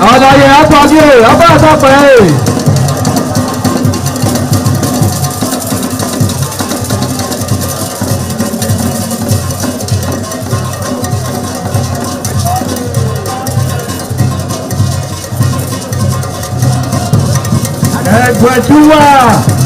Àdàyè àtọ́jú abẹ́rẹ́ pé. Wajua.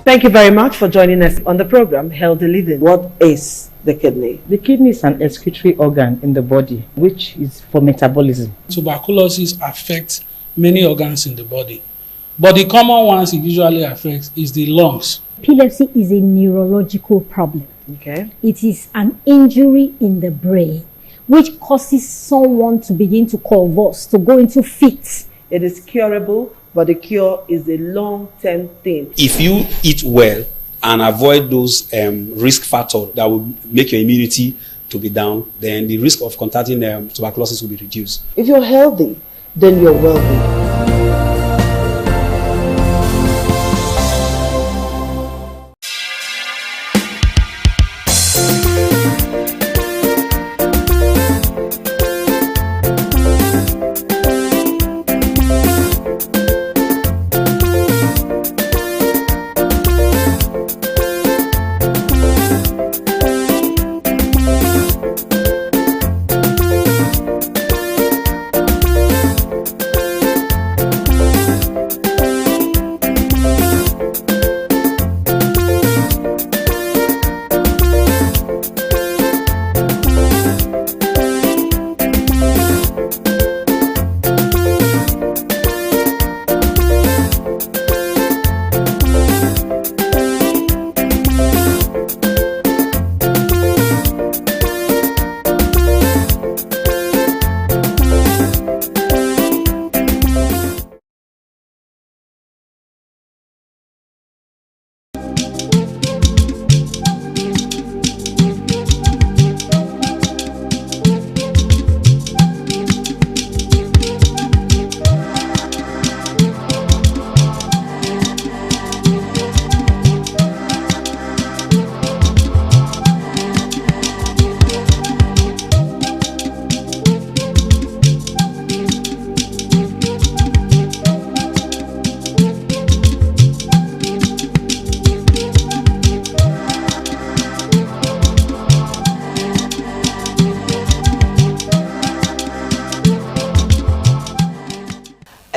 Thank you very much for joining us on the program Healthy Living. What is the kidney? The kidney is an excretory organ in the body, which is for metabolism. Tuberculosis affects many organs in the body, but the common ones it usually affects is the lungs. Epilepsy is a neurological problem. Okay. It is an injury in the brain which causes someone to begin to convulse, to go into fits. It is curable, but the cure is a long-term thing. If you eat well and avoid those risk factors that will make your immunity to be down, then the risk of contracting tuberculosis will be reduced. If you're healthy, then you're wealthy.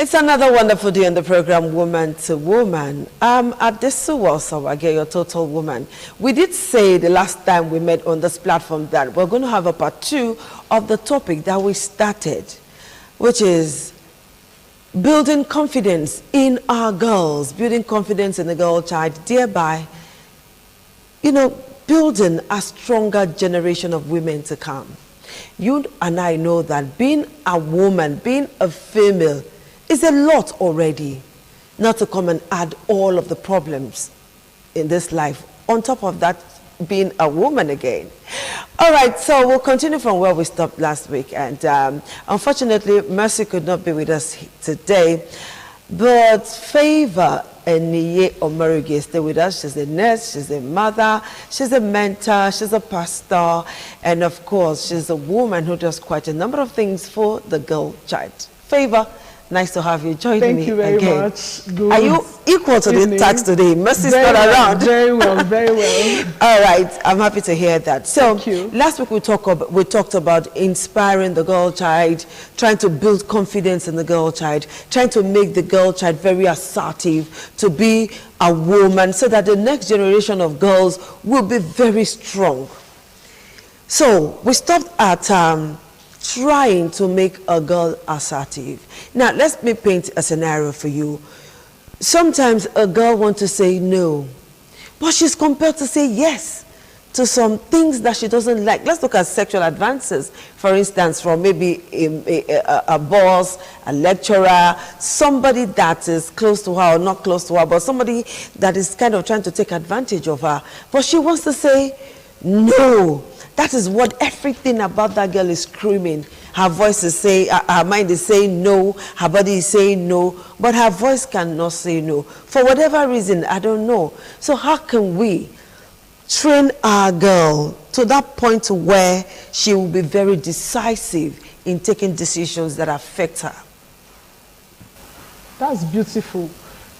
It's another wonderful day on the program, Woman to Woman. At this Suwasawa, get your total woman. We did say the last time we met on this platform that we're going to have a part 2 of the topic that we started, which is building confidence in our girls, building confidence in the girl child, thereby, you know, building a stronger generation of women to come. You and I know that being a woman, being a female, is a lot already. Not to come and add all of the problems in this life. On top of that, being a woman again. All right, so we'll continue from where we stopped last week. And unfortunately, Mercy could not be with us today. But Favor Eniye Omarugye stay with us. She's a nurse, she's a mother, she's a mentor, she's a pastor, and of course, she's a woman who does quite a number of things for the girl child. Favor, nice to have you join me again. Thank you very much. Good Are you equal to evening. the tax today? Mercy's Very not well, around. Very well, very well. All right, I'm happy to hear that. So Thank you. last week we talked about inspiring the girl child, trying to build confidence in the girl child, trying to make the girl child very assertive, to be a woman, so that the next generation of girls will be very strong. So we stopped at trying to make a girl assertive. Now, let me paint a scenario for you. Sometimes a girl wants to say no, but she's compelled to say yes to some things that she doesn't like. Let's look at sexual advances, for instance, from maybe a boss, a lecturer, somebody that is close to her or not close to her, but somebody that is kind of trying to take advantage of her. But she wants to say no. That is what everything about that girl is screaming. Her voice is saying, her mind is saying no, her body is saying no, but her voice cannot say no. For whatever reason, I don't know. So how can we train our girl to that point where she will be very decisive in taking decisions that affect her? That's beautiful.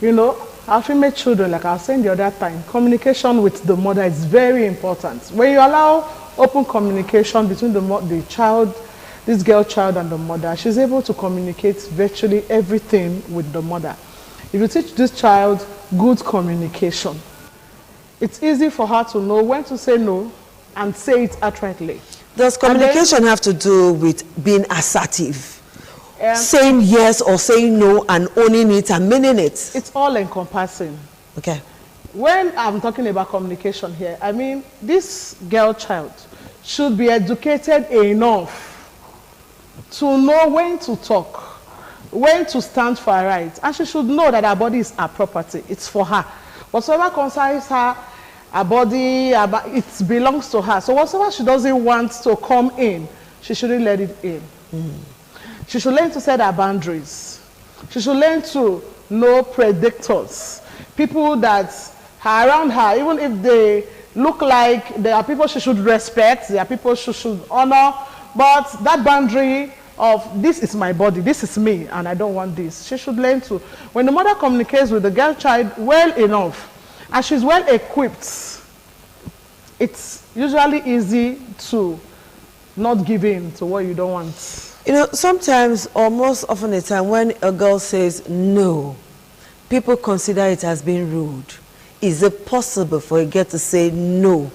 You know, our female children, like I was saying the other time, communication with the mother is very important. When you allow open communication between the child, this girl child, and the mother, she's able to communicate virtually everything with the mother. If you teach this child good communication, it's easy for her to know when to say no and say it outrightly. Does communication have to do with being assertive? Saying yes or saying no and owning it and meaning it? It's all encompassing. Okay. When I'm talking about communication here, I mean this girl child should be educated enough to know when to talk, when to stand for her rights, and she should know that her body is her property. It's for her. Whatever concerns her, her body, it belongs to her. So whatever she doesn't want to come in, she shouldn't let it in. She should learn to set her boundaries. She should learn to know predators, people that are around her, even if they look like there are people she should respect, there are people she should honor, but that boundary of this is my body, this is me, and I don't want this. She should learn to, when the mother communicates with the girl child well enough, and she's well equipped, it's usually easy to not give in to what you don't want. You know, sometimes or most often the time when a girl says no, people consider it as being rude. Is it possible for a girl to say no,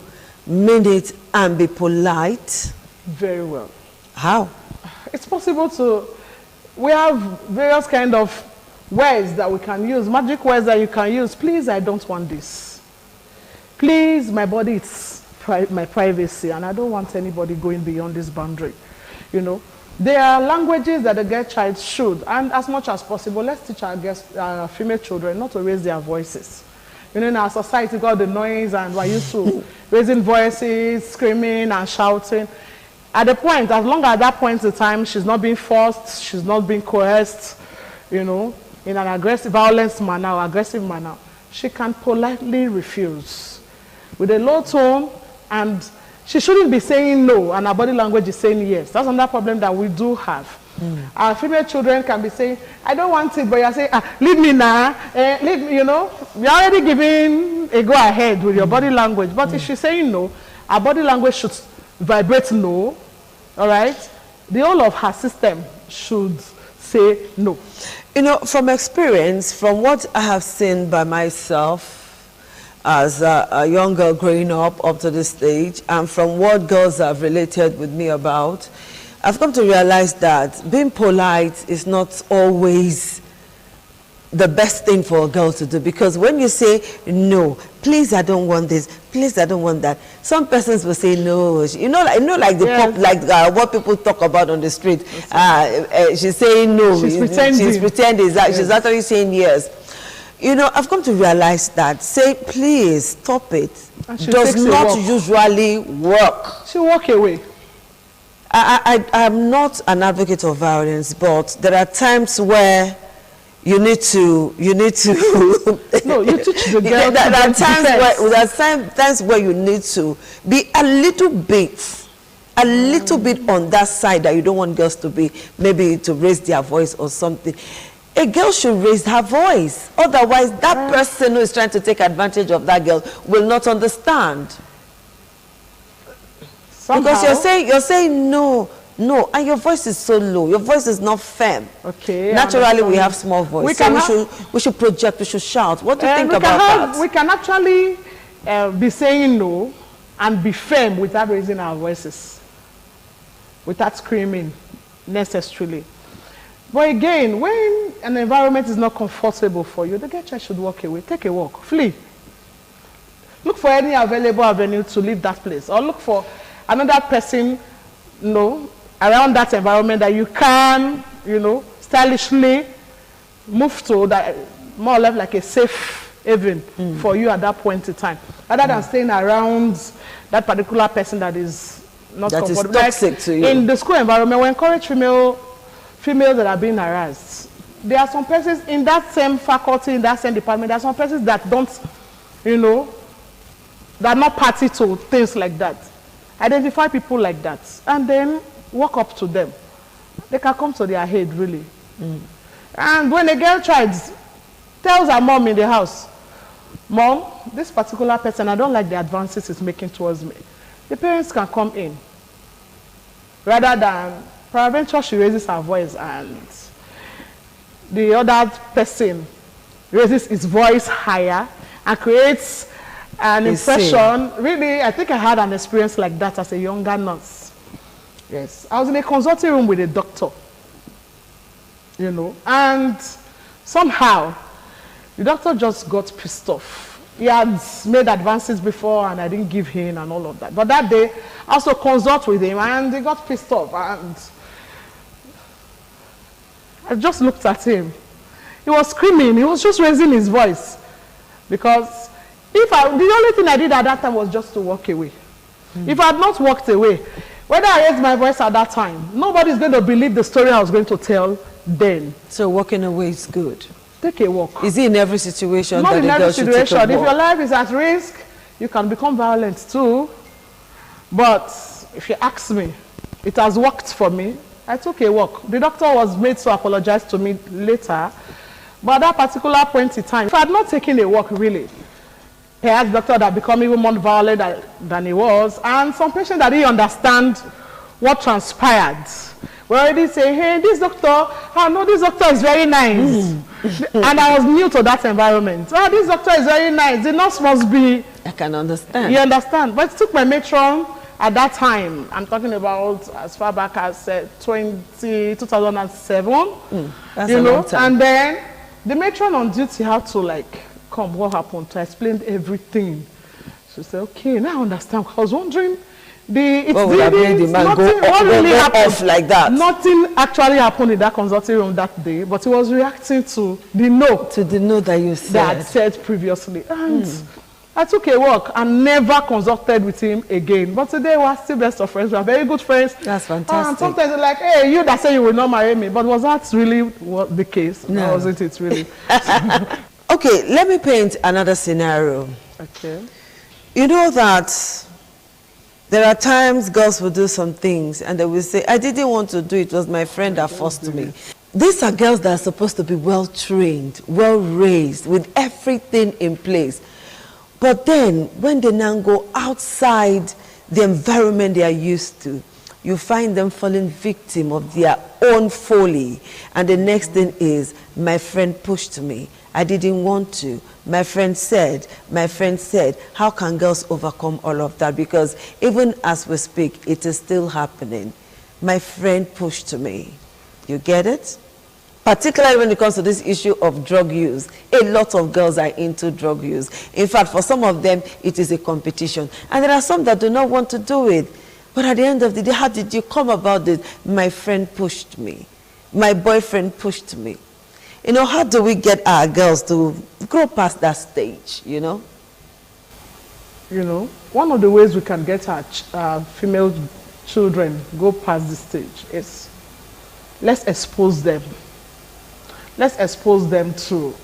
mean it, and be polite? Very well. How? It's possible to, we have various kind of words that we can use, magic words that you can use. Please, I don't want this. Please, my body, it's my privacy, and I don't want anybody going beyond this boundary. You know, there are languages that the girl child should, and as much as possible, let's teach our female children not to raise their voices. You know, in our society, got the noise, and we're used to raising voices, screaming and shouting. At the point, as long as at that point in time, she's not being forced, she's not being coerced, you know, in an aggressive, violent manner or aggressive manner, she can politely refuse with a low tone, and she shouldn't be saying no, and her body language is saying yes. That's another problem that we do have. Our female children can be saying, I don't want it, but you're saying, leave me now, leave me, you know. You're already giving a go ahead with your body language, but if she's saying no, her body language should vibrate no, all right? The whole of her system should say no. You know, from experience, from what I have seen by myself as a young girl growing up to this stage, and from what girls have related with me about, I've come to realize that being polite is not always the best thing for a girl to do, because when you say no, please I don't want this, please I don't want that, some persons will say no. Like the pop, like what people talk about on the street. She's saying no. She's pretending. She's pretending. She's actually saying yes. I've come to realize that say please stop it does not usually work. She walk away. I'm not an advocate of violence, but there are times where you need to no, you teach the girl. There are times where you need to be a little bit on that side that you don't want girls to be, maybe to raise their voice or something. A girl should raise her voice. Otherwise, that person who is trying to take advantage of that girl will not understand. Somehow. Because you're saying no, and your voice is so low. Your voice is not firm. Okay. Naturally, we have small voice. We should project. We should shout. What do you think about that? We can actually be saying no and be firm without raising our voices, without screaming necessarily. But again, when an environment is not comfortable for you, the girl child should walk away. Take a walk. Flee. Look for any available avenue to leave that place, or look for another person, around that environment that you can, stylishly move to, that more or less like a safe haven for you at that point in time, rather than staying around that particular person that is not comfortable. That is toxic to you. In the school environment, we encourage females that are being harassed. There are some persons in that same faculty, in that same department, there are some persons that don't, that are not party to things like that. Identify people like that and then walk up to them. They can come to their head, really. And when a girl tells her mom in the house, Mom, this particular person, I don't like the advances it's making towards me, the parents can come in. Rather than, peradventure, she raises her voice and the other person raises his voice higher and creates an impression. Really, I think I had an experience like that as a younger nurse. Yes, I was in a consulting room with a doctor, and somehow the doctor just got pissed off. He had made advances before and I didn't give him and all of that. But that day, I also consult with him and he got pissed off. And I just looked at him. He was screaming. He was just raising his voice. Because the only thing I did at that time was just to walk away. If I had not walked away, whether I raised my voice at that time, nobody's going to believe the story I was going to tell then. So walking away is good. Take a walk. Is it in every situation? Not that in every situation. If your your life is at risk, you can become violent too. But if you ask me, it has worked for me. I took a walk. The doctor was made to apologize to me later. But at that particular point in time, if I had not taken a walk, really, perhaps the doctor had become even more violent than he was. And some patients that didn't understand what transpired. We already say, hey, this doctor, this doctor is very nice. And I was new to that environment. This doctor is very nice. The nurse must be. I can understand. You understand? But it took my matron at that time. I'm talking about as far back as 2007. That's a long time. And then the matron on duty had to come, what happened? To explain everything. She said, okay, now I understand. I was wondering. What would have made the man go off like that? Nothing actually happened in that consulting room that day, but he was reacting to the no. To the no that you said. That I said previously. And I took a walk and never consulted with him again. But today we are still best of friends. We are very good friends. That's fantastic. And sometimes they're like, hey, you that say you will not marry me. But was that really the case? No. Or wasn't it really? Okay, let me paint another scenario. Okay. You know that there are times girls will do some things and they will say, I didn't want to do it. It was my friend that forced me. These are girls that are supposed to be well trained, well raised, with everything in place. But then when they now go outside the environment they are used to, you find them falling victim of their own folly. And the next thing is, my friend pushed me. I didn't want to. My friend said, how can girls overcome all of that? Because even as we speak, it is still happening. My friend pushed me. You get it? particularly when it comes to this issue of drug use. A lot of girls are into drug use. In fact, for some of them, it is a competition. And there are some that do not want to do it. But at the end of the day, how did you come about this? My friend pushed me. My boyfriend pushed me. You know, how do we get our girls to grow past that stage, you know? You know, one of the ways we can get our female children go past this stage is let's expose them. Let's expose them to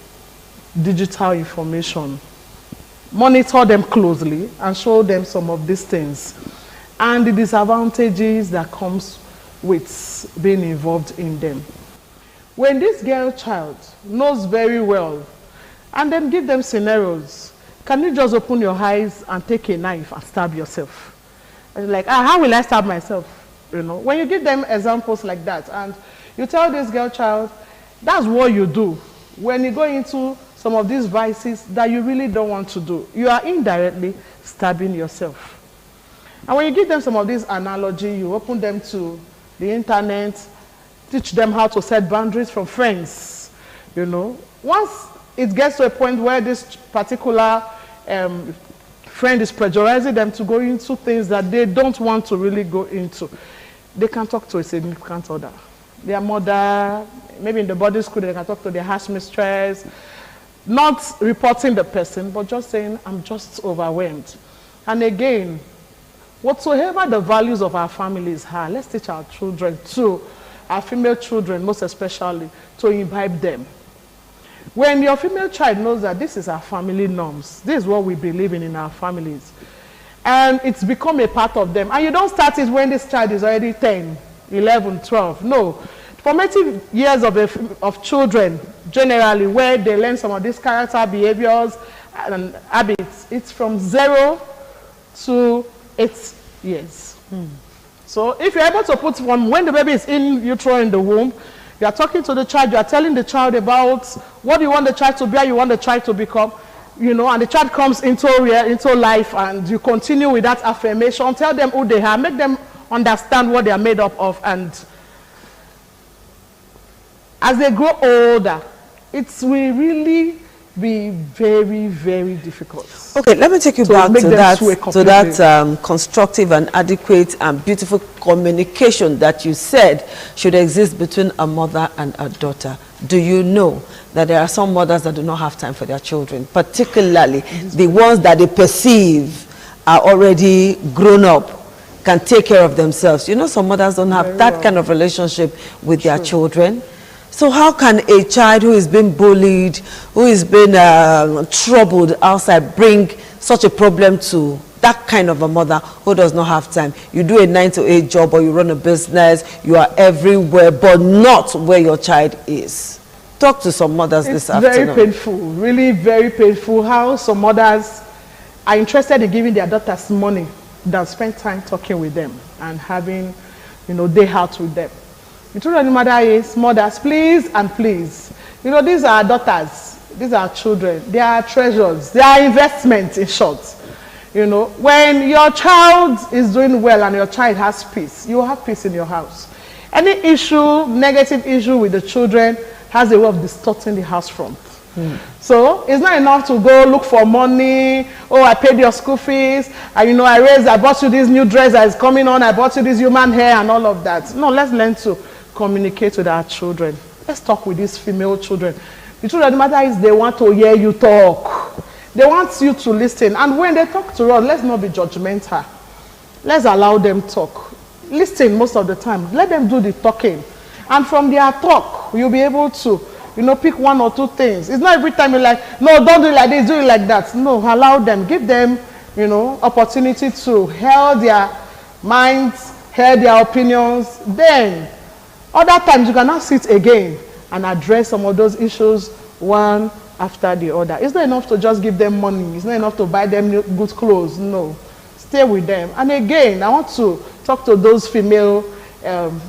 digital information. Monitor them closely and show them some of these things and the disadvantages that comes with being involved in them. When this girl child knows very well, and then give them scenarios, can you just open your eyes and take a knife and stab yourself? And like, how will I stab myself? You know, when you give them examples like that, and you tell this girl child, that's what you do when you go into some of these vices that you really don't want to do. You are indirectly stabbing yourself. And when you give them some of these analogy, you open them to the internet, teach them how to set boundaries from friends. You know, once it gets to a point where this particular friend is pressurizing them to go into things that they don't want to really go into, they can talk to a significant other. Their mother, maybe in the boarding school, they can talk to their house mistress, not reporting the person, but just saying, I'm just overwhelmed. And again, whatsoever the values of our families are, let's teach our children too, our female children most especially, to imbibe them. When your female child knows that this is our family norms, this is what we believe in our families, and it's become a part of them, and you don't start it when this child is already 10, 11, 12. No. Formative years of children, generally, where they learn some of these character behaviors and habits, it's from 0 to 8 years. So if you're able to put from when the baby is in utero in the womb, you are talking to the child, you are telling the child about what you want the child to be, how you want the child to become, you know, and the child comes into life, and you continue with that affirmation, tell them who they are, make them understand what they are made up of, and as they grow older, it will really be very, very difficult. Okay, let me take you back to that constructive and adequate and beautiful communication that you said should exist between a mother and a daughter. Do you know that there are some mothers that do not have time for their children, particularly the ones that they perceive are already grown up, can take care of themselves? You know, some mothers don't have that kind of relationship with their children. So how can a child who is being bullied, who is being troubled outside, bring such a problem to that kind of a mother who does not have time? You do a 9 to 8 job, or you run a business, you are everywhere, but not where your child is. Talk to some mothers this afternoon. It's very painful, really very painful how some mothers are interested in giving their daughters money than spend time talking with them and having, you know, day out with them. The truth of the matter is, mothers, please and please, you know, these are daughters, these are children, they are treasures, they are investments, in short. You know, when your child is doing well and your child has peace, you will have peace in your house. Any issue, negative issue with the children has a way of distorting the house front. So it's not enough to go look for money. Oh, I paid your school fees, and you know, I bought you this new dress that is coming on, I bought you this human hair and all of that. No, let's learn to communicate with our children. Let's talk with these female children. The truth of the matter is, they want to hear you talk. They want you to listen. And when they talk to us, let's not be judgmental. Let's allow them talk. Listen most of the time. Let them do the talking. And from their talk, you'll be able to, you know, pick 1 or 2 things. It's not every time you're like, no, don't do it like this, do it like that. No, allow them. Give them, you know, opportunity to hear their minds, hear their opinions. Then, other times you can now sit again and address some of those issues one after the other. It's not enough to just give them money. It's not enough to buy them good clothes. No. Stay with them. And again, I want to talk to those female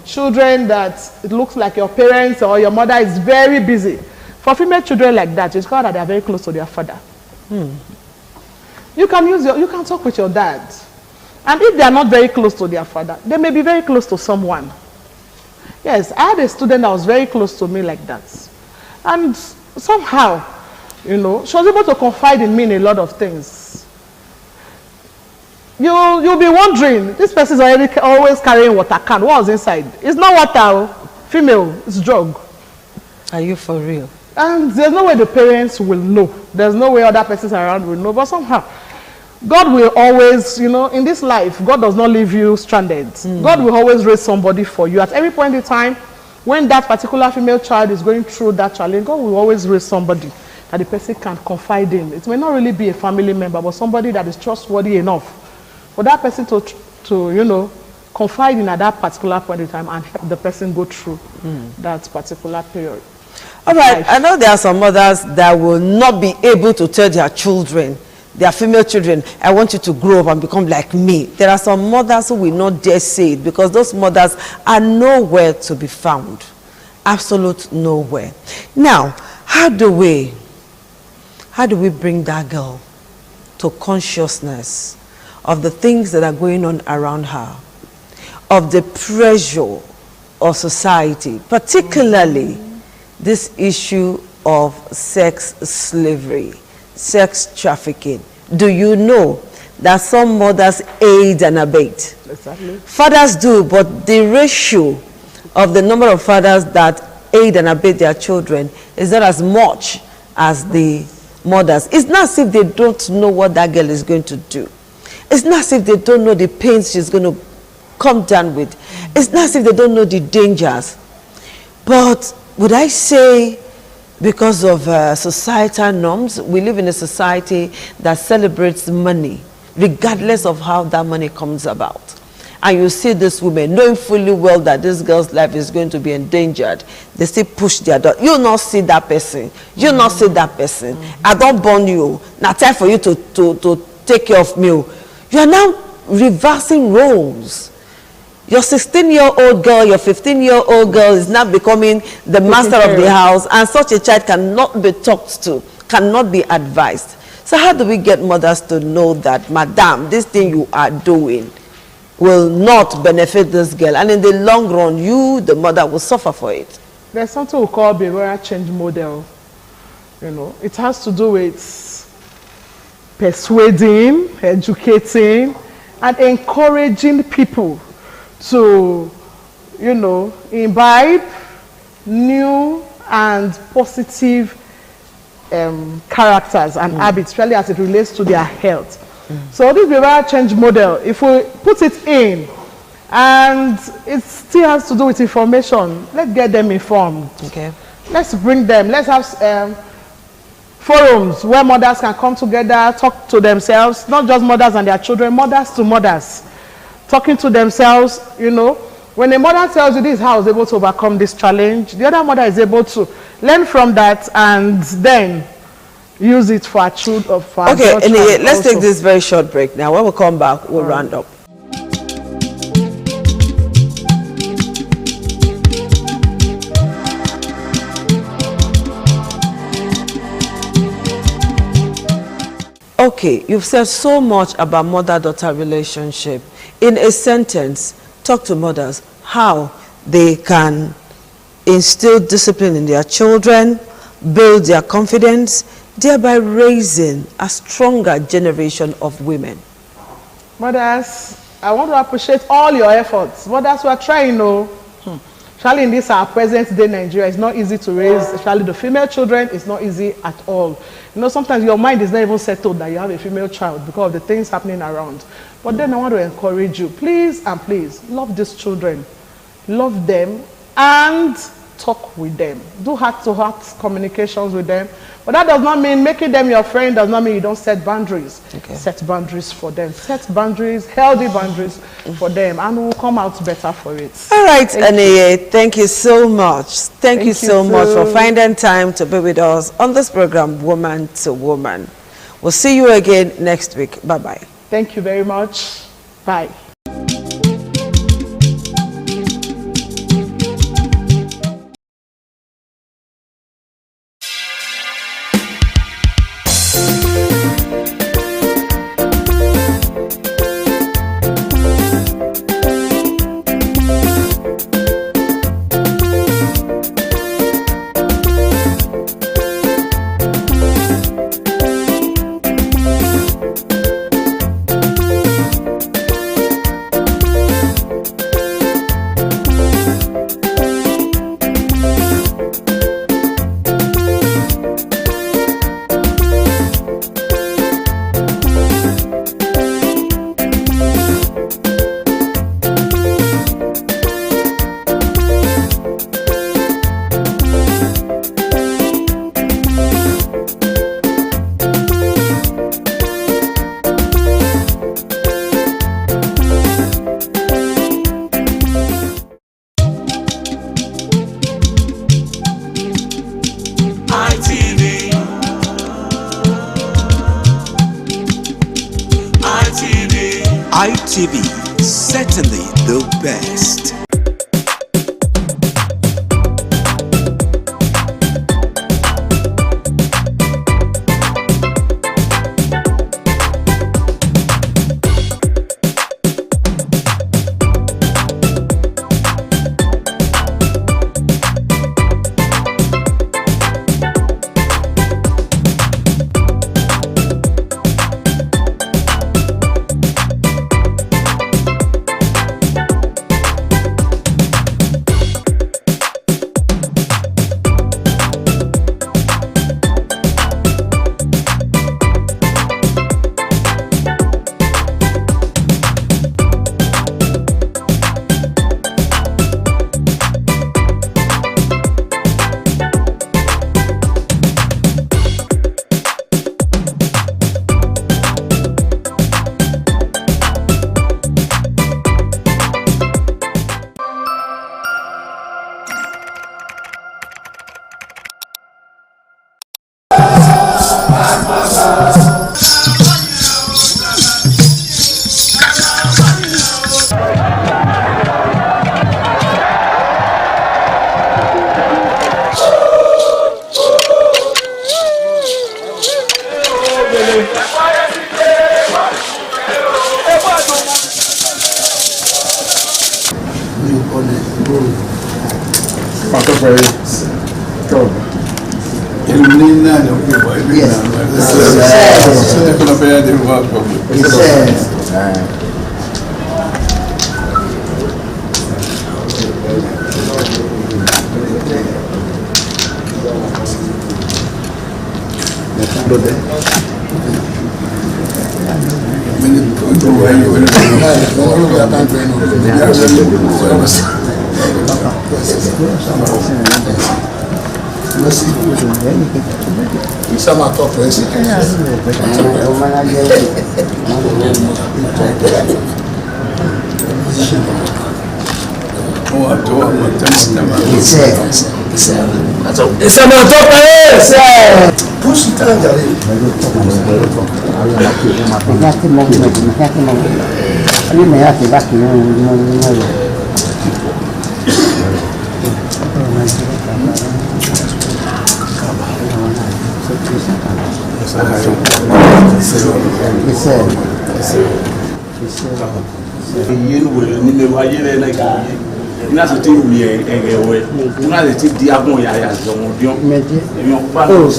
children that it looks like your parents or your mother is very busy. For female children like that, it's called that they are very close to their father. You can talk with your dad. And if they are not very close to their father, they may be very close to someone. Yes, I had a student that was very close to me like that. And somehow, you know, she was able to confide in me in a lot of things. You'll be wondering, this person is already always carrying water can. What was inside? It's not water, female, it's drug. Are you for real? And there's no way the parents will know. There's no way other persons around will know. But somehow, God will always, you know, in this life, God does not leave you stranded. God will always raise somebody for you. At every point in time, when that particular female child is going through that challenge, God will always raise somebody that the person can confide in. It may not really be a family member, but somebody that is trustworthy enough for that person to you know, confide in at that particular point in time and help the person go through that particular period. All right, I know there are some mothers that will not be able to tell their children, their female children, I want you to grow up and become like me. There are some mothers who will not dare say it because those mothers are nowhere to be found. Absolute nowhere. Now, how do we bring that girl to consciousness of the things that are going on around her, of the pressure of society, particularly this issue of sex slavery, sex trafficking? Do you know that some mothers aid and abet? Exactly. Fathers do, but the ratio of the number of fathers that aid and abet their children is not as much as the mothers. It's not as if they don't know what that girl is going to do. It's not as if they don't know the pains she's going to come down with. It's not as if they don't know the dangers. But would I say because of societal norms, we live in a society that celebrates money, regardless of how that money comes about. And you see these women knowing fully well that this girl's life is going to be endangered. They still push their door. You not see that person. You not see that person. I don't born you. Now time for you to take care of me. You are now reversing roles. Your 16-year-old girl, your 15-year-old girl is now becoming the master of the house, and such a child cannot be talked to, cannot be advised. So how do we get mothers to know that, madam, this thing you are doing will not benefit this girl, and in the long run, you, the mother, will suffer for it? There's something we call behavioral change model. You know, it has to do with persuading, educating, and encouraging people to, you know, imbibe new and positive characters and habits, especially as it relates to their health. So this behavioral change model, if we put it in, and it still has to do with information, let's get them informed. Okay. Let's bring them, let's have forums where mothers can come together, talk to themselves, not just mothers and their children, mothers to mothers, talking to themselves. You know, when a mother tells you this is how I was able to overcome this challenge, the other mother is able to learn from that and then use it for our children. Okay, and let's take this very short break now. When we come back, we'll round up. Okay, you've said so much about mother-daughter relationship. In a sentence, talk to mothers how they can instill discipline in their children, build their confidence, thereby raising a stronger generation of women. Mothers, I want to appreciate all your efforts. Mothers, we are trying, especially in this our present day Nigeria, it's not easy to raise, especially the female children. It's not easy at all. You know, sometimes your mind is not even settled that you have a female child because of the things happening around. But then I want to encourage you, please and please, love these children. Love them and talk with them. Do heart-to-heart communications with them. But that does not mean making them your friend, does not mean you don't set boundaries. Okay. Set boundaries for them. Set boundaries, healthy boundaries for them, and we'll come out better for it. All right, Aniye, thank you so much. Thank you so much for finding time to be with us on this program, Woman to Woman. We'll see you again next week. Bye-bye. Thank you very much. Bye. TV, certainly the best.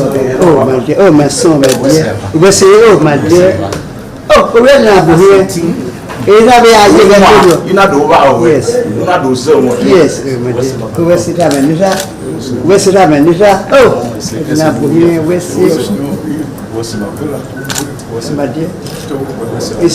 Oh, my son, my dear. We say, oh, my dear. Oh, we're not here. Yes. Yes, we sit down and we sit down and oh, my dear. He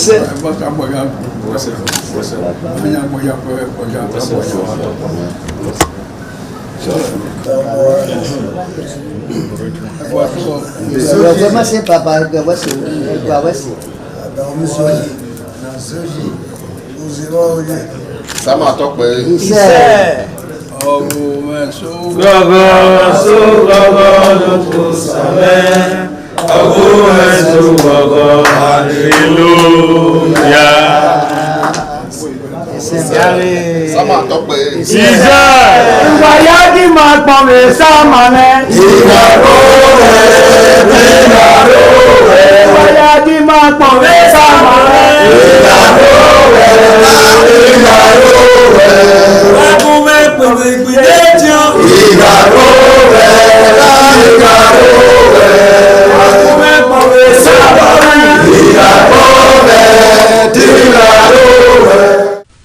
said,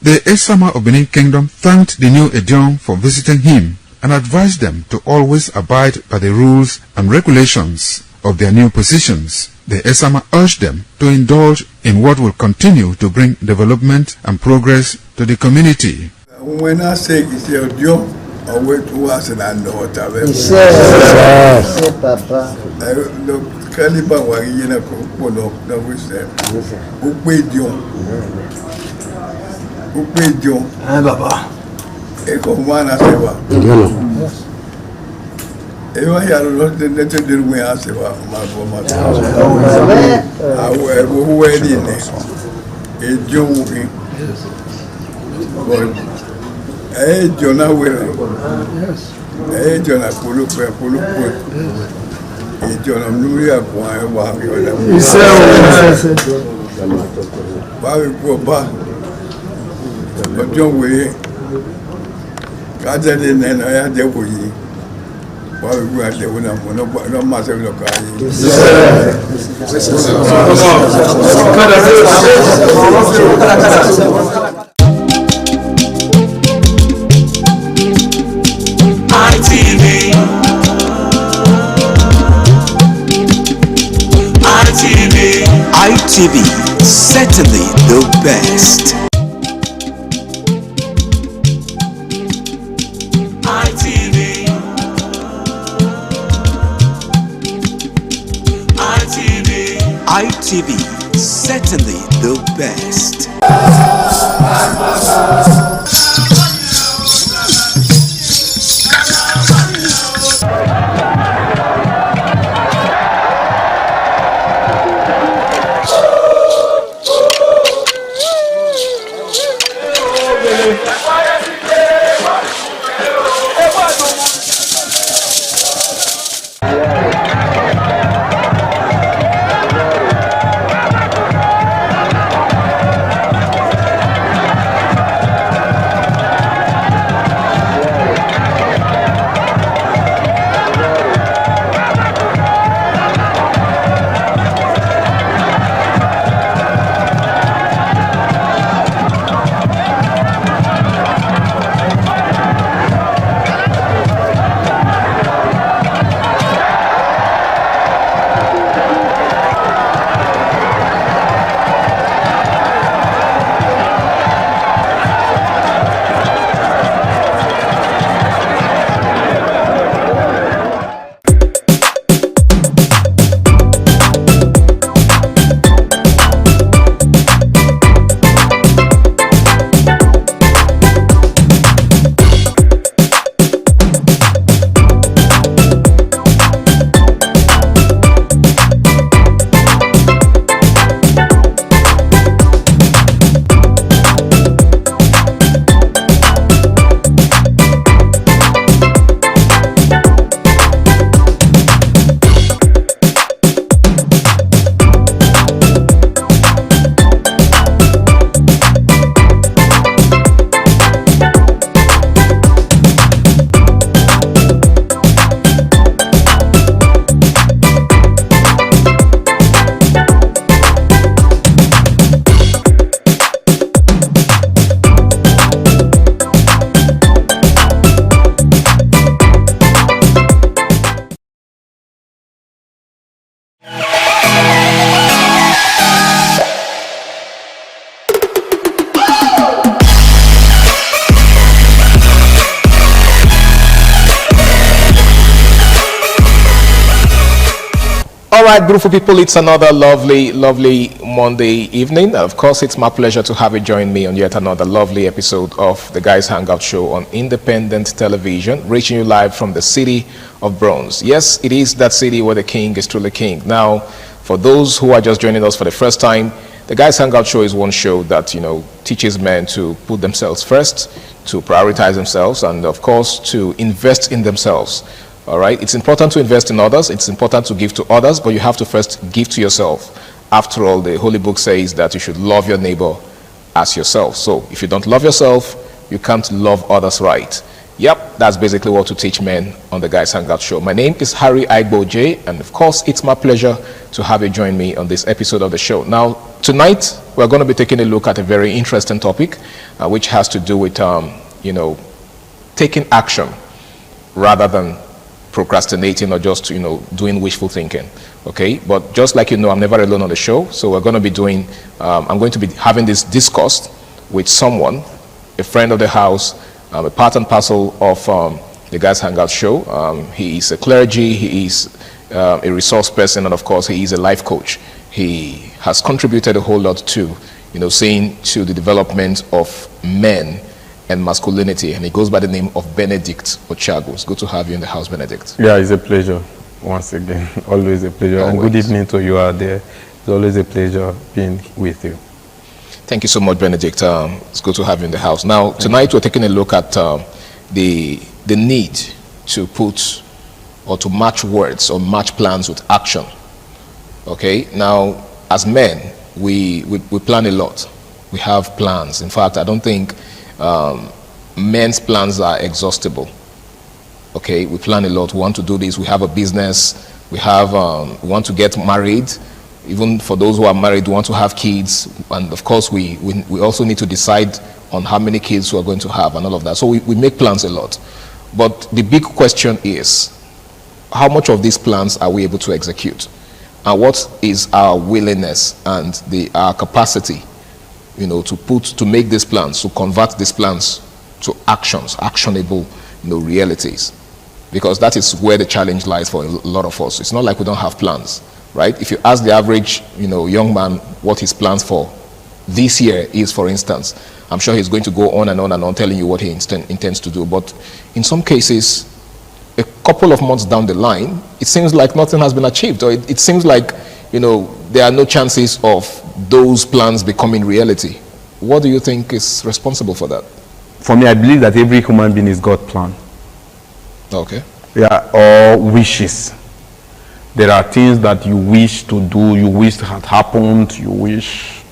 The Esama of Benin Kingdom thanked the new Edion for visiting him and advised them to always abide by the rules and regulations of their new positions. The Esama urged them to indulge in what will continue to bring development and progress to the community. When I say it's your Edion, I wait to us and I know what I will. Yes, Papa. Caliban was in a cocoa, no, we said, who paid you? Who paid you? Baba. Eko mwana sewa. Ewa ya lote nete dilwe ya sewa. Awe huwe nini. John Wing. But John Away. John Apollo, John Amuria, Why go back? But John Way, rather than I had the way. Why we go out there when I'm no matter look ITV, certainly the best. ITV, certainly the best. All right, beautiful people, it's another lovely Monday evening. Of course, it's my pleasure to have you join me on yet another lovely episode of the Guys Hangout Show on Independent Television, reaching you live from the city of Bronze. Yes, it is that city where the king is truly king. Now, for those who are just joining us for the first time, the Guys Hangout Show is one show that, teaches men to put themselves first, to prioritize themselves, and of course, to invest in themselves. All right, it's important to invest in others, it's important to give to others, but you have to first give to yourself. After all, the Holy Book says that you should love your neighbor as yourself. So if you don't love yourself, you can't love others right. Yep, that's basically what to teach men on the Guys Hangout Show. My name is Harry Aigbo J, and of course, it's my pleasure to have you join me on this episode of the show. Now, tonight, we're going to be taking a look at a very interesting topic, which has to do with, taking action rather than procrastinating or just doing wishful thinking. Okay, but just like I'm never alone on the show, so we're going to be doing I'm going to be having this discuss with someone, a friend of the house, a part and parcel of the Guys Hangout Show. He is a clergy, he is a resource person, and of course he is a life coach. He has contributed a whole lot to seeing to the development of men and masculinity, and he goes by the name of Benedict Ochago. It's good to have you in the house, Benedict. Yeah, it's a pleasure once again. Always a pleasure. Always. And good evening to you out there. It's always a pleasure being with you. Thank you so much, Benedict. It's good to have you in the house. Now, tonight we're taking a look at the need to put or to match words or match plans with action. Okay, now as men, we plan a lot. We have plans. In fact, I don't think men's plans are exhaustible. Okay, we plan a lot. We want to do this. We have a business. We want to get married. Even for those who are married, we want to have kids. And of course, we also need to decide on how many kids we are going to have and all of that. So we make plans a lot. But the big question is, how much of these plans are we able to execute? And what is our willingness and our capacity, to make these plans, to convert these plans to actionable, realities? Because that is where the challenge lies for a lot of us. It's not like we don't have plans, right? If you ask the average, young man what his plans for this year is, for instance, I'm sure he's going to go on and on and on telling you what he intends to do. But in some cases, a couple of months down the line, it seems like nothing has been achieved, or it seems like, there are no chances of those plans becoming reality. What do you think is responsible for that? For me, I believe that every human being is God's plan. Okay. Yeah, or wishes. There are things that you wish to do, you wish had happened, you wish.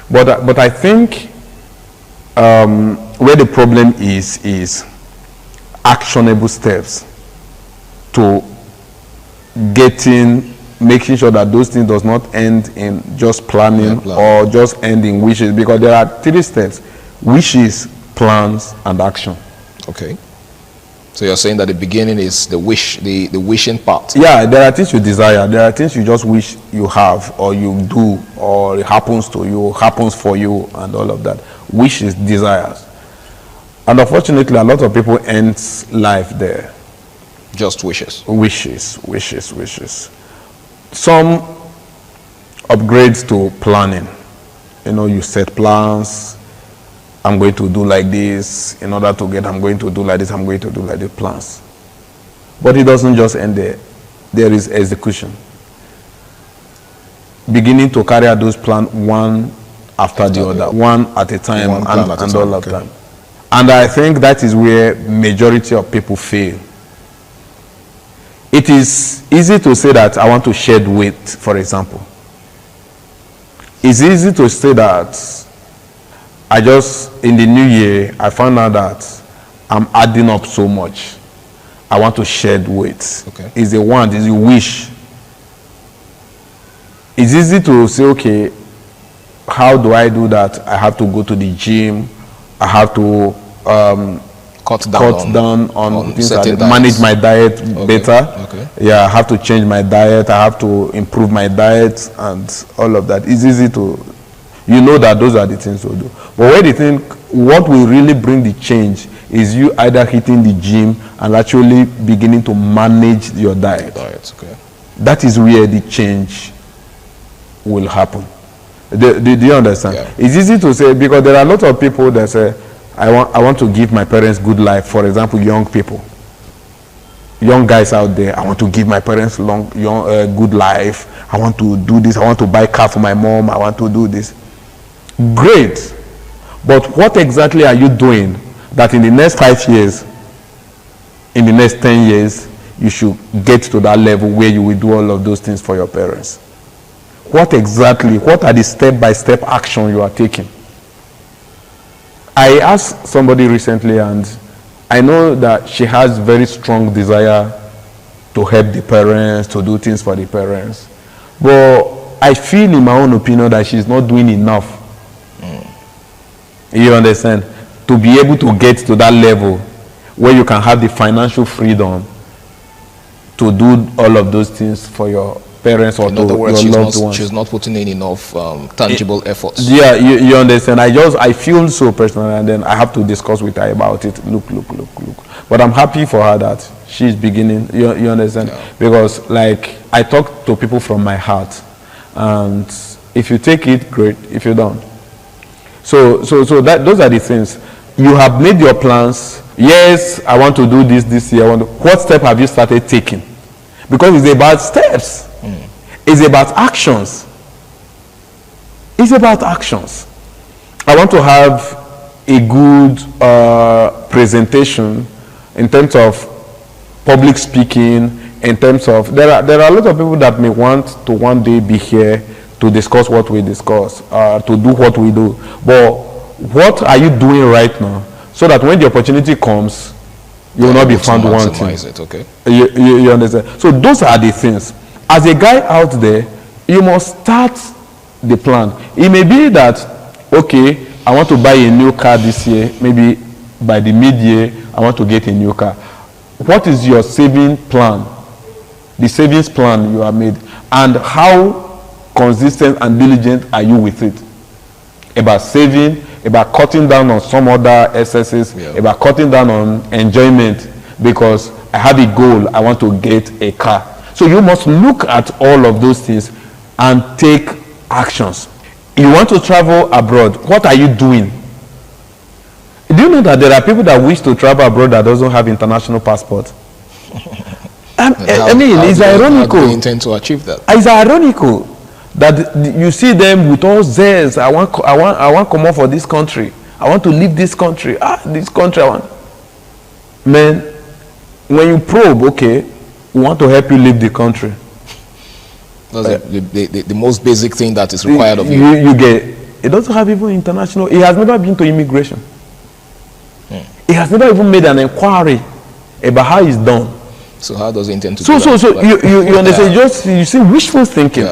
But I think where the problem is actionable steps to making sure that those things does not end in just planning or just end in wishes, because there are 3 steps: wishes, plans, and action. Okay. So you're saying that the beginning is the wishing part. Yeah, there are things you desire. There are things you just wish you have, or you do, or it happens to you, happens for you, and all of that. Wishes, desires. And unfortunately, a lot of people end life there. Just wishes. Wishes. Some upgrades to planning. You set plans. I'm going to do like this. In order to get, I'm going to do like this. I'm going to do like this. Plans. But it doesn't just end there. There is execution. Beginning to carry out those plans one after the other. One at a time, and all of them. And I think that is where majority of people fail. It is easy to say that I want to shed weight, for example. It's easy to say that in the new year, I found out that I'm adding up so much. I want to shed weight. Okay. It's a want, it's a wish. It's easy to say, okay, how do I do that? I have to go to the gym. I have to cut down on things like manage my diet better. Okay. Yeah, I have to change my diet. I have to improve my diet and all of that. It's easy to, that those are the things to do. But where do you think what will really bring the change is you either hitting the gym and actually beginning to manage your diet. Okay. That is where the change will happen. Do you understand? Yeah. It's easy to say, because there are a lot of people that say, I want to give my parents good life. For example, young people, young guys out there, I want to give my parents good life. I want to do this. I want to buy a car for my mom. I want to do this. Great. But what exactly are you doing that in the next 5 years, in the next 10 years, you should get to that level where you will do all of those things for your parents? What are the step-by-step action you are taking? I asked somebody recently, and I know that she has very strong desire to help the parents, to do things for the parents. But I feel, in my own opinion, that she's not doing enough. You understand? To be able to get to that level where you can have the financial freedom to do all of those things for your parents or to your loved ones. She's not putting in enough tangible efforts. Yeah, you understand. I feel so personal, and then I have to discuss with her about it. Look. But I'm happy for her that she's beginning. You understand? Yeah. Because I talk to people from my heart, and if you take it, great. If you don't, so those are the things. You have made your plans. Yes, I want to do this year. What step have you started taking? Because it's about steps. It's about actions. It's about actions. I want to have a good presentation in terms of public speaking, in terms of, there are a lot of people that may want to one day be here to discuss what we discuss, to do what we do. But what are you doing right now so that when the opportunity comes, you will not be found wanting? It, okay? You understand? So those are the things. As a guy out there, you must start the plan. It may be that, okay, I want to buy a new car this year. Maybe by the mid-year, I want to get a new car. What is your saving plan? The savings plan you have made, and how consistent and diligent are you with it? About saving, about cutting down on some other excesses, about cutting down on enjoyment, because I have a goal, I want to get a car. So you must look at all of those things and take actions. You want to travel abroad, what are you doing? Do you know that there are people that wish to travel abroad that doesn't have international passport? I mean, it's ironical. How do you intend to achieve that? It's ironical that you see them with all zest. I want to come out for this country. I want to leave this country. This country I want. Man, when you probe, okay, we want to help you leave the country. That's the most basic thing that is required of you. You get, it doesn't have even international. It has never been to immigration. It has never even made an inquiry about how it's done. So how does it intend to do that? So you understand? You see wishful thinking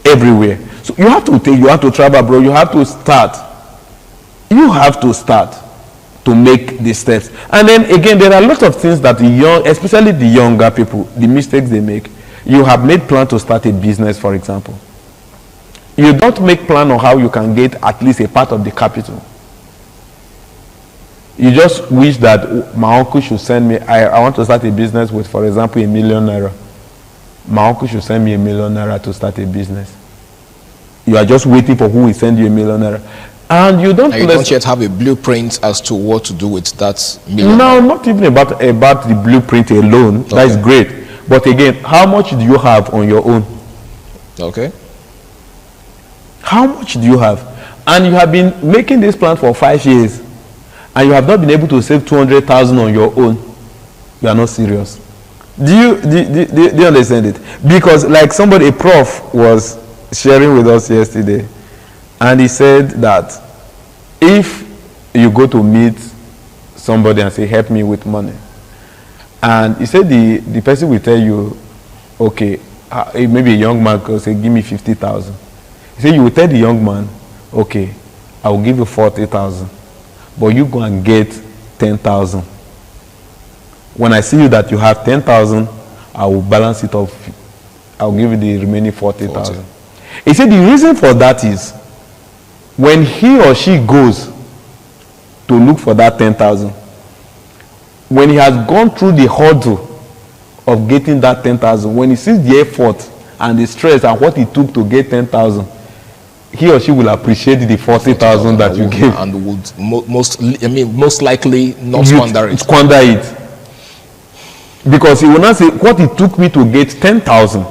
everywhere. So you have to travel abroad. You have to start. You have to start to make the steps. And then again, there are a lot of things that the young, especially the younger people, the mistakes they make. You have made plan to start a business, for example. You don't make plan on how you can get at least a part of the capital. You just wish that my uncle should send me, I want to start a business with, for example, ₦1 million. My uncle should send me ₦1 million to start a business. You are just waiting for who will send you ₦1 million. And you don't yet have a blueprint as to what to do with that $1 million. No, not even about the blueprint alone. Okay. That is great. But again, how much do you have on your own? Okay. How much do you have? And you have been making this plan for 5 years. And you have not been able to save 200,000 on your own. You are not serious. Do you understand it? Because like somebody, a prof was sharing with us yesterday, and he said that if you go to meet somebody and say, help me with money, and he said the person will tell you, okay, maybe a young man could say, give me 50,000. He said, you will tell the young man, okay, I will give you 40,000. But you go and get 10,000. When I see you that you have 10,000, I will balance it off. I will give you the remaining 40,000. He said the reason for that is when he or she goes to look for that 10,000, when he has gone through the hurdle of getting that 10,000, when he sees the effort and the stress and what it took to get 10,000, he or she will appreciate the 40,000 that you gave, and would most likely not squander it. Squander it, because he will not say what it took me to get 10,000.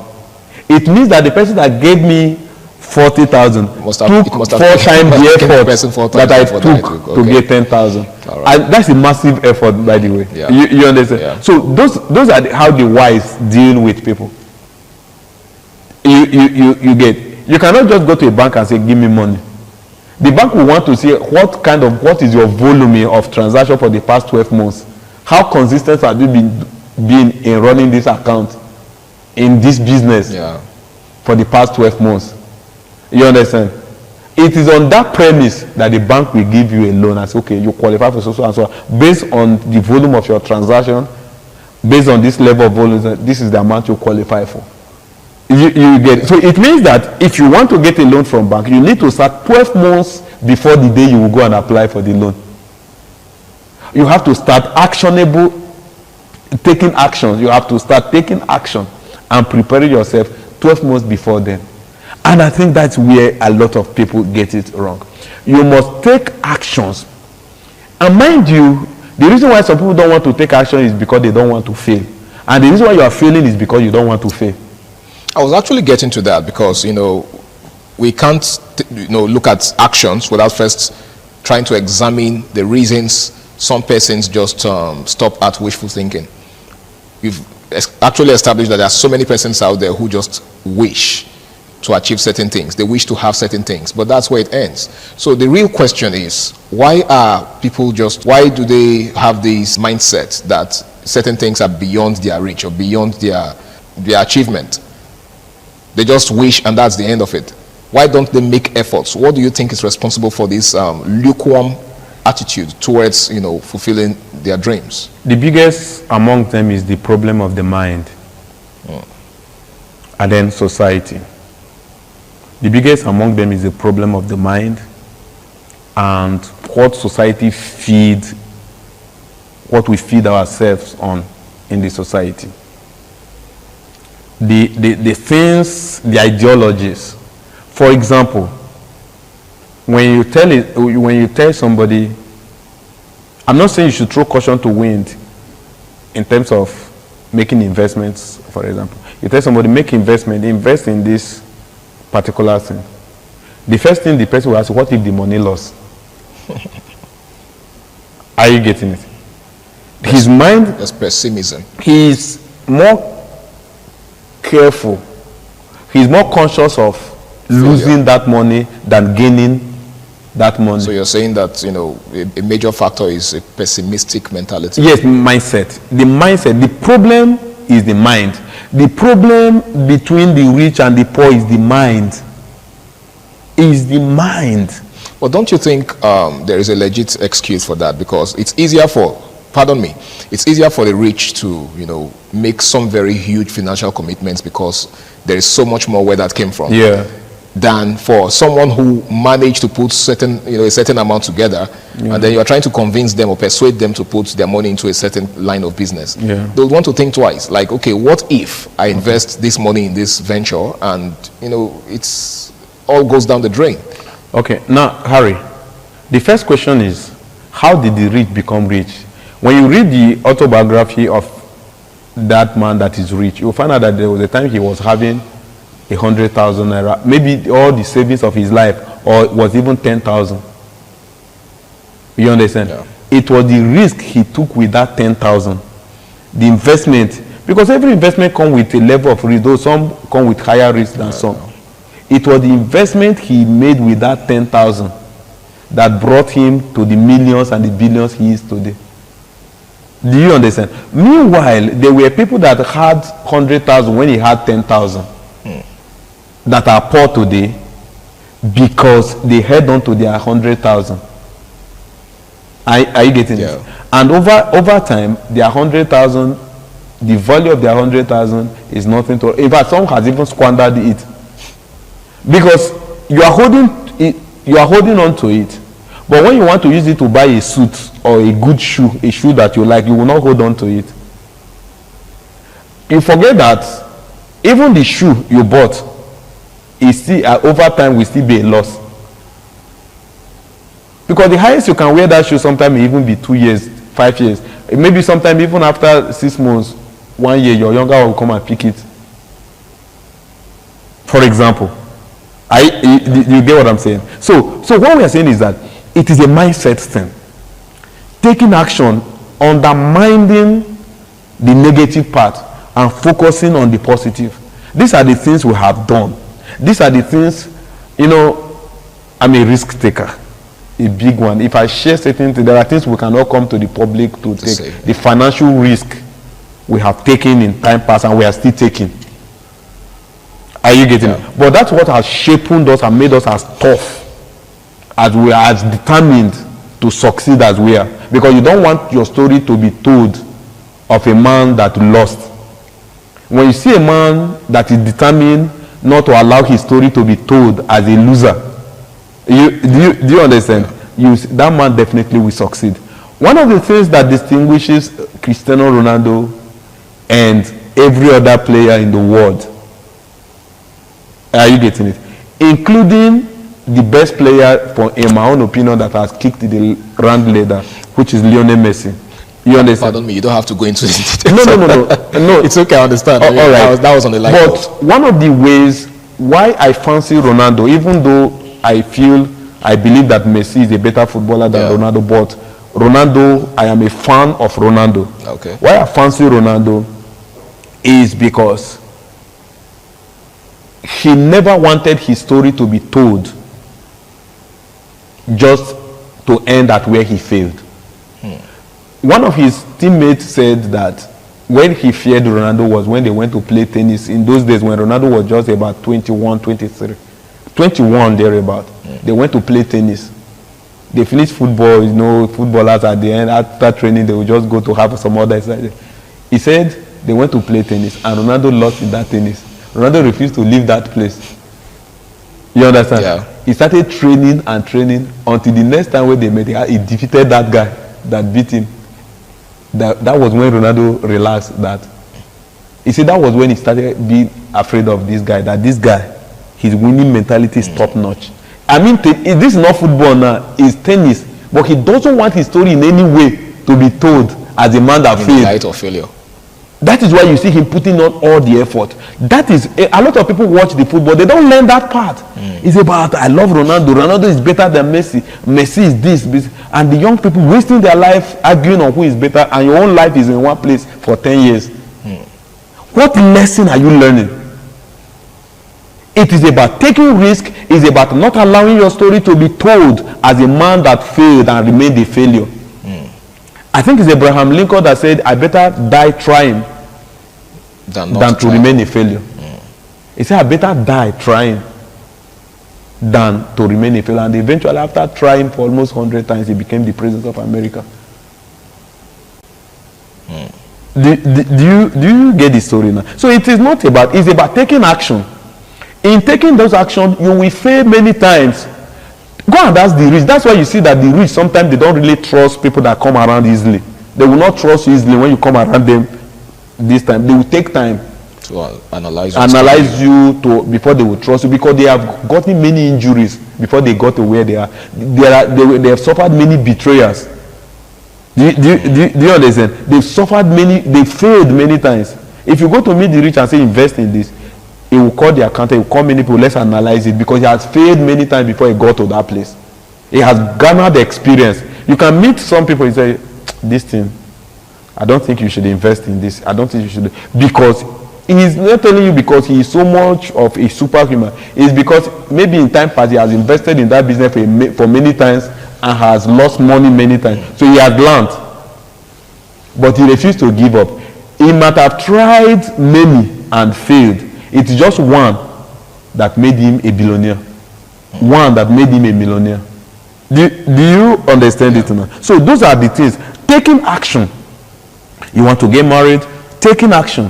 It means that the person that gave me 40,000 took 4 times the effort that I took to get 10,000, and that's a massive effort, by the way. Yeah. You understand? Yeah. So those are how the wise deal with people. You get. You cannot just go to a bank and say, give me money. The bank will want to see what is your volume of transaction for the past 12 months. How consistent have you been in running this account in this business for the past 12 months? You understand? It is on that premise that the bank will give you a loan and say, okay, you qualify for so and so. Based on the volume of your transaction, based on this level of volume, this is the amount you qualify for. You get it. So it means that if you want to get a loan from bank, you need to start 12 months before the day you will go and apply for the loan. You have to start taking actions. You have to start taking action and preparing yourself 12 months before then. And I think that's where a lot of people get it wrong. You must take actions. And mind you, the reason why some people don't want to take action is because they don't want to fail. And the reason why you are failing is because you don't want to fail. I was actually getting to that because, we can't, look at actions without first trying to examine the reasons some persons just stop at wishful thinking. We've actually established that there are so many persons out there who just wish to achieve certain things. They wish to have certain things, but that's where it ends. So the real question is, why do they have this mindset that certain things are beyond their reach or beyond their achievement? They just wish and that's the end of it. Why don't they make efforts? What do you think is responsible for this lukewarm attitude towards, fulfilling their dreams? The biggest among them is the problem of the mind. And then society. The biggest among them is the problem of the mind and what society feeds, what we feed ourselves on in the society. The things, the ideologies. For example, when you tell somebody, I'm not saying you should throw caution to wind in terms of making investments, for example. You tell somebody, invest in this particular thing. The first thing the person will ask, what if the money loss? Are you getting it? His mind, that's pessimism. He's more careful. He's more conscious of losing that money than gaining that money. So you're saying that, a major factor is a pessimistic mentality? Yes, mindset. The mindset. The problem is the mind. The problem between the rich and the poor is the mind. Well, don't you think there is a legit excuse for that? Because it's easier for the rich to, make some very huge financial commitments because there is so much more where that came from. Yeah. Than for someone who managed to put a certain amount together, and then you are trying to convince them or persuade them to put their money into a certain line of business. Yeah. They'll want to think twice. Like, okay, what if I invest this money in this venture and it's all goes down the drain? Okay, now Harry, the first question is, how did the rich become rich? When you read the autobiography of that man that is rich, you'll find out that there was a time he was having 100,000 naira, maybe all the savings of his life, or it was even 10,000. You understand? Yeah. It was the risk he took with that 10,000, the investment, because every investment comes with a level of risk, though some come with higher risk than some. It was the investment he made with that 10,000 that brought him to the millions and the billions he is today. Do you understand? Meanwhile, there were people that had 100,000 when he had 10,000. That are poor today because they held on to their 100,000. Are you getting it? And over time, their 100,000, the value of their 100,000 is nothing to. In fact, some has even squandered it because you are holding on to it. But when you want to use it to buy a suit or a good shoe, a shoe that you like, you will not hold on to it. You forget that even the shoe you bought is still over time will still be a loss, because the highest you can wear that shoe sometimes may even be 2 years, 5 years, maybe sometime even after 6 months, 1 year, your younger will come and pick it. For example, you get what I'm saying? So what we are saying is that it is a mindset thing. Taking action, undermining the negative part and focusing on the positive. These are the things we have done. These are the things, I'm a risk taker, a big one. If I share certain things, there are things we cannot come to the public to take. Say. The financial risk we have taken in time past and we are still taking. Are you getting it? But that's what has shaped us and made us as tough, as we are as determined to succeed as we are. Because you don't want your story to be told of a man that lost. When you see a man that is determined not to allow his story to be told as a loser, do you understand? That man definitely will succeed. One of the things that distinguishes Cristiano Ronaldo and every other player in the world, are you getting it? Including the best player, in my own opinion, that has kicked the round ladder, which is Lionel Messi. You understand? Pardon me, you don't have to go into the details. No. It's okay, I understand. All right. That was on the line. But one of the ways why I fancy Ronaldo, even though I feel I believe that Messi is a better footballer than Ronaldo, but Ronaldo, I am a fan of Ronaldo. Okay. Why I fancy Ronaldo is because he never wanted his story to be told just to end at where he failed. One of his teammates said that when he feared Ronaldo was when they went to play tennis. In those days when Ronaldo was just about 21, 23. 21 thereabout. They went to play tennis. They finished football, you know, footballers at the end, after training, they would just go to have some other exercise. He said they went to play tennis and Ronaldo lost in that tennis. Ronaldo refused to leave that place. You understand? Yeah. He started training and training until the next time when they met, he defeated that guy that beat him. That was when Ronaldo relaxed that. You see, that was when he started being afraid of this guy, that this guy, his winning mentality is top notch. I mean, this is not football now, it's tennis. But he doesn't want his story in any way to be told as a man that failed. Light of failure. That is why you see him putting on all the effort. That is, a lot of people watch the football, they don't learn that part. It's about, I love Ronaldo. Ronaldo is better than Messi. Messi is this. And the young people wasting their life arguing on who is better, and your own life is in one place for 10 years. What lesson are you learning? It is about taking risk. It's about not allowing your story to be told as a man that failed and remained a failure. I think it's Abraham Lincoln that said, I better die trying than to remain a failure. He said, I better die trying than to remain a failure. And eventually, after trying for almost 100 times, he became the president of America. Do you get the story now? So it is not about, it's about taking action. In taking those actions, you will fail many times. Go and ask the rich. That's why you see that the rich, sometimes they don't really trust people that come around easily. They will not trust you easily when you come around them this time. They will take time to analyze you before they will trust you, because they have gotten many injuries before they got to where they are. They have suffered many betrayals. Do you understand? They've suffered many, they failed many times. If you go to meet the rich and say invest in this, he will call the accountant, he will call many people, let's analyze it, because he has failed many times before he got to that place. He has garnered experience. You can meet some people and say, this thing, I don't think you should invest in this. I don't think you should. Because he is not telling you because he is so much of a superhuman. It's because maybe in time past he has invested in that business for many times and has lost money many times. So he has learned. But he refused to give up. He might have tried many and failed. It's just one that made him a billionaire. One that made him a millionaire. Do you understand it now? So those are the things. Taking action. You want to get married? Taking action.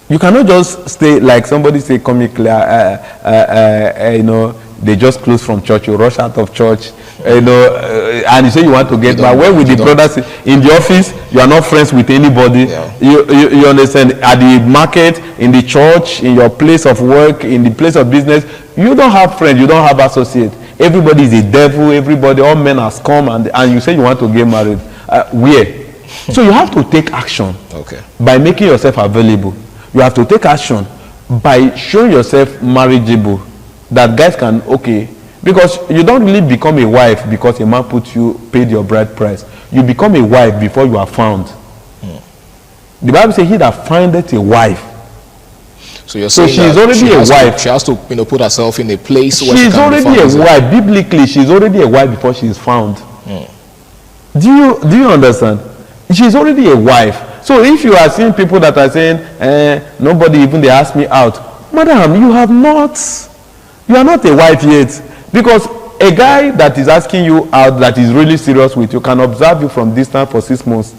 You cannot just stay like somebody say, come here, Claire, you know, they just close from church, you rush out of church, you know, and you say you want to get married. Where with the brothers in the office, you are not friends with anybody. You understand? At the market, in the church, in your place of work, in the place of business, you don't have friends, you don't have associates. Everybody is a devil, everybody, all men are scum, and you say you want to get married. Where? So you have to take action by making yourself available. You have to take action by showing yourself marriageable, that guys can, because you don't really become a wife because a man paid your bride price. You become a wife before you are found. The Bible says, he that findeth a wife. So you're saying she's already a wife. She has to, put herself in a place where she's already a wife. Biblically, she's already a wife before she is found. Do you understand? She's already a wife. So if you are seeing people that are saying, nobody even they ask me out, madam, you are not a wife yet. Because a guy that is asking you out, that is really serious with you, can observe you from distance for 6 months.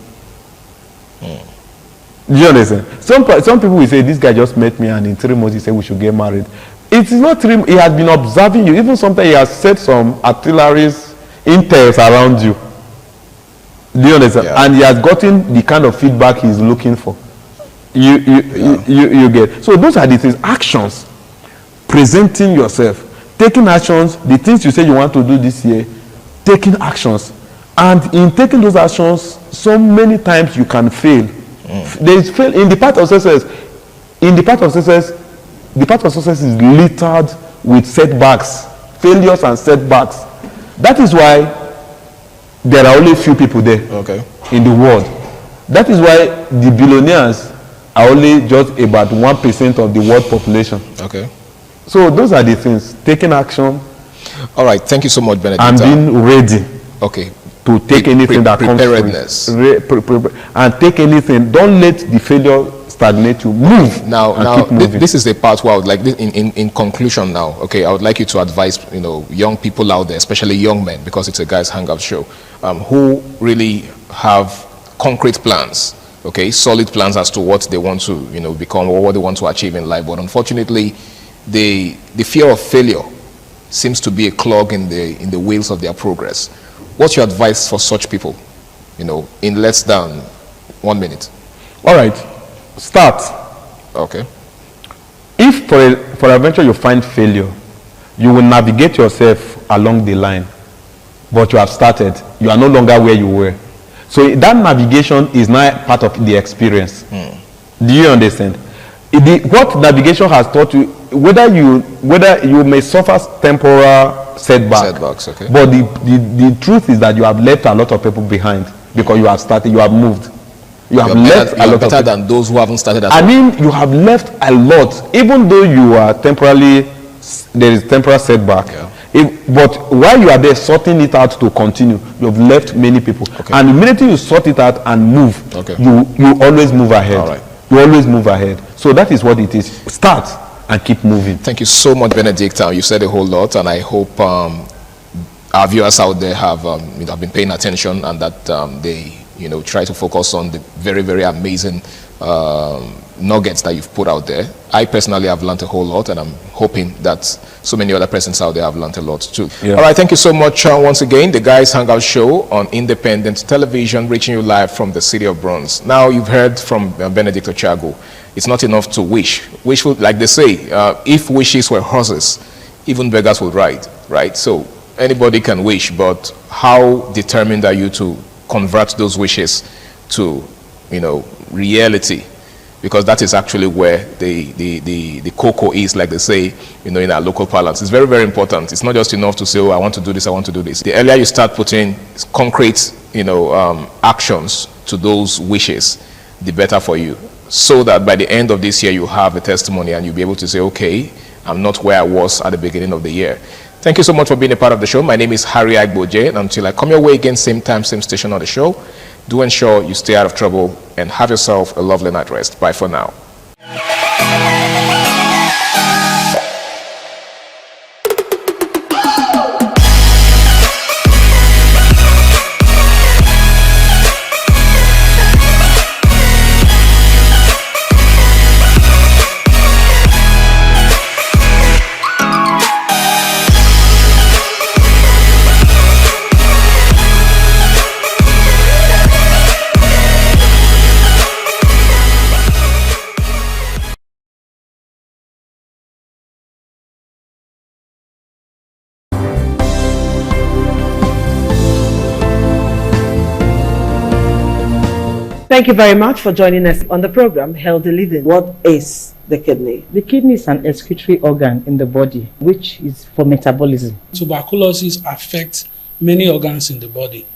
Do you understand? Some people will say, this guy just met me and in 3 months he said we should get married. It is not 3 months. He has been observing you. Even sometimes he has set some artilleries, intels around you. Do you understand? Yeah. And he has gotten the kind of feedback he's looking for. You get. So those are the things. Actions. Presenting yourself. Taking actions. The things you say you want to do this year. Taking actions. And in taking those actions, so many times you can fail. There is fail in the path of success. In the path of success, the path of success is littered with setbacks. failures and setbacks. That is why there are only few people there in the world. That is why the billionaires are only just about 1% of the world population. Okay. So those are the things. Taking action. All right. Thank you so much, Benedict. And being ready. Okay. To take anything that comes and take anything. Don't let the failure stagnate you. Move. Now this is the part where I would like this in conclusion now. Okay, I would like you to advise young people out there, especially young men, because it's a guys hangout show, who really have concrete plans. Okay, solid plans as to what they want to become or what they want to achieve in life. But unfortunately, the fear of failure seems to be a clog in the wheels of their progress. What's your advice for such people, in less than 1 minute? All right, start. Okay. If for a venture you find failure, you will navigate yourself along the line, but you have started. You are no longer where you were. So that navigation is now part of the experience. Do you understand? What navigation has taught you, whether you may suffer temporal setbacks, okay. But the truth is that you have left a lot of people behind because you have started, you have moved. You have left a lot better than those who haven't started at all. I mean, you have left a lot, even though you are temporarily, there is temporal setback. But while you are there sorting it out to continue, you have left many people. And immediately you sort it out and move, you always move ahead. All right. You always move ahead. So that is what it is. Start and keep moving. Thank you so much, Benedict. You said a whole lot, and I hope our viewers out there have been paying attention, and that they try to focus on the very, very amazing nuggets that you've put out there. I personally have learned a whole lot, and I'm hoping that so many other persons out there have learned a lot too. Yeah. All right, thank you so much once again. The Guys Hangout Show on Independent Television, reaching you live from the city of Bronx. Now, you've heard from Benedict Ochago. It's not enough to wish. Wishful, like they say, if wishes were horses, even beggars would ride, right? So anybody can wish, but how determined are you to convert those wishes to, reality? Because that is actually where the cocoa is, like they say, in our local parlance. It's very, very important. It's not just enough to say, oh, I want to do this, I want to do this. The earlier you start putting concrete, actions to those wishes, the better for you. So that by the end of this year, you have a testimony and you'll be able to say, okay, I'm not where I was at the beginning of the year. Thank you so much for being a part of the show. My name is Harry Agboje, and until I come your way again, same time, same station on the show, do ensure you stay out of trouble and have yourself a lovely night rest. Bye for now. Thank you very much for joining us on the program, Healthy Living. What is the kidney? The kidney is an excretory organ in the body, which is for metabolism. Tuberculosis affects many organs in the body,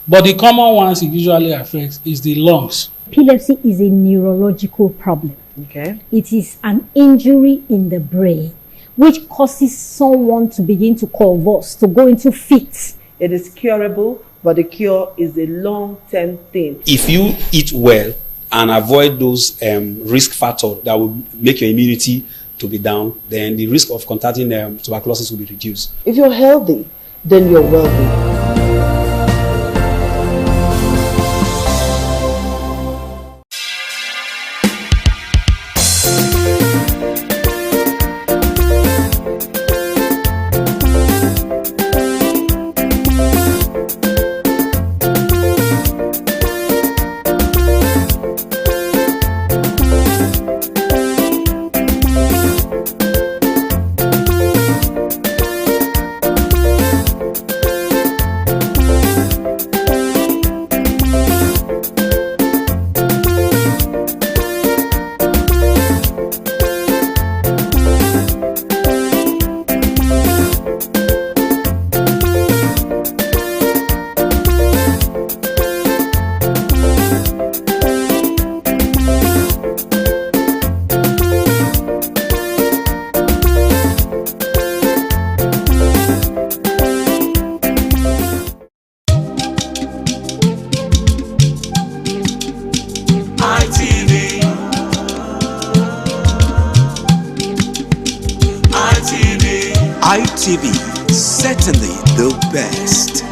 but the common ones it usually affects is the lungs. Epilepsy is a neurological problem. Okay. It is an injury in the brain which causes someone to begin to convulse, to go into fits. It is curable, but the cure is a long-term thing. If you eat well and avoid those risk factors that will make your immunity to be down, then the risk of contracting tuberculosis will be reduced. If you're healthy, then you're wealthy. ITV, certainly the best.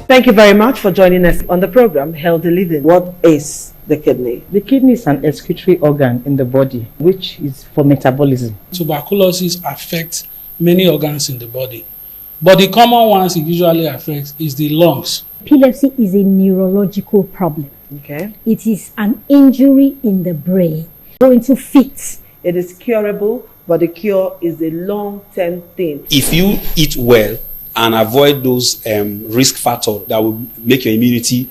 Thank you very much for joining us on the program Healthy Living. What is the kidney? The kidney is an excretory organ in the body, which is for metabolism. Tuberculosis affects many organs in the body, but the common ones it usually affects is the lungs. Epilepsy is a neurological problem. Okay. It is an injury in the brain. Go into fits. It is curable, but the cure is a long-term thing. If you eat well and avoid those risk factors that will make your immunity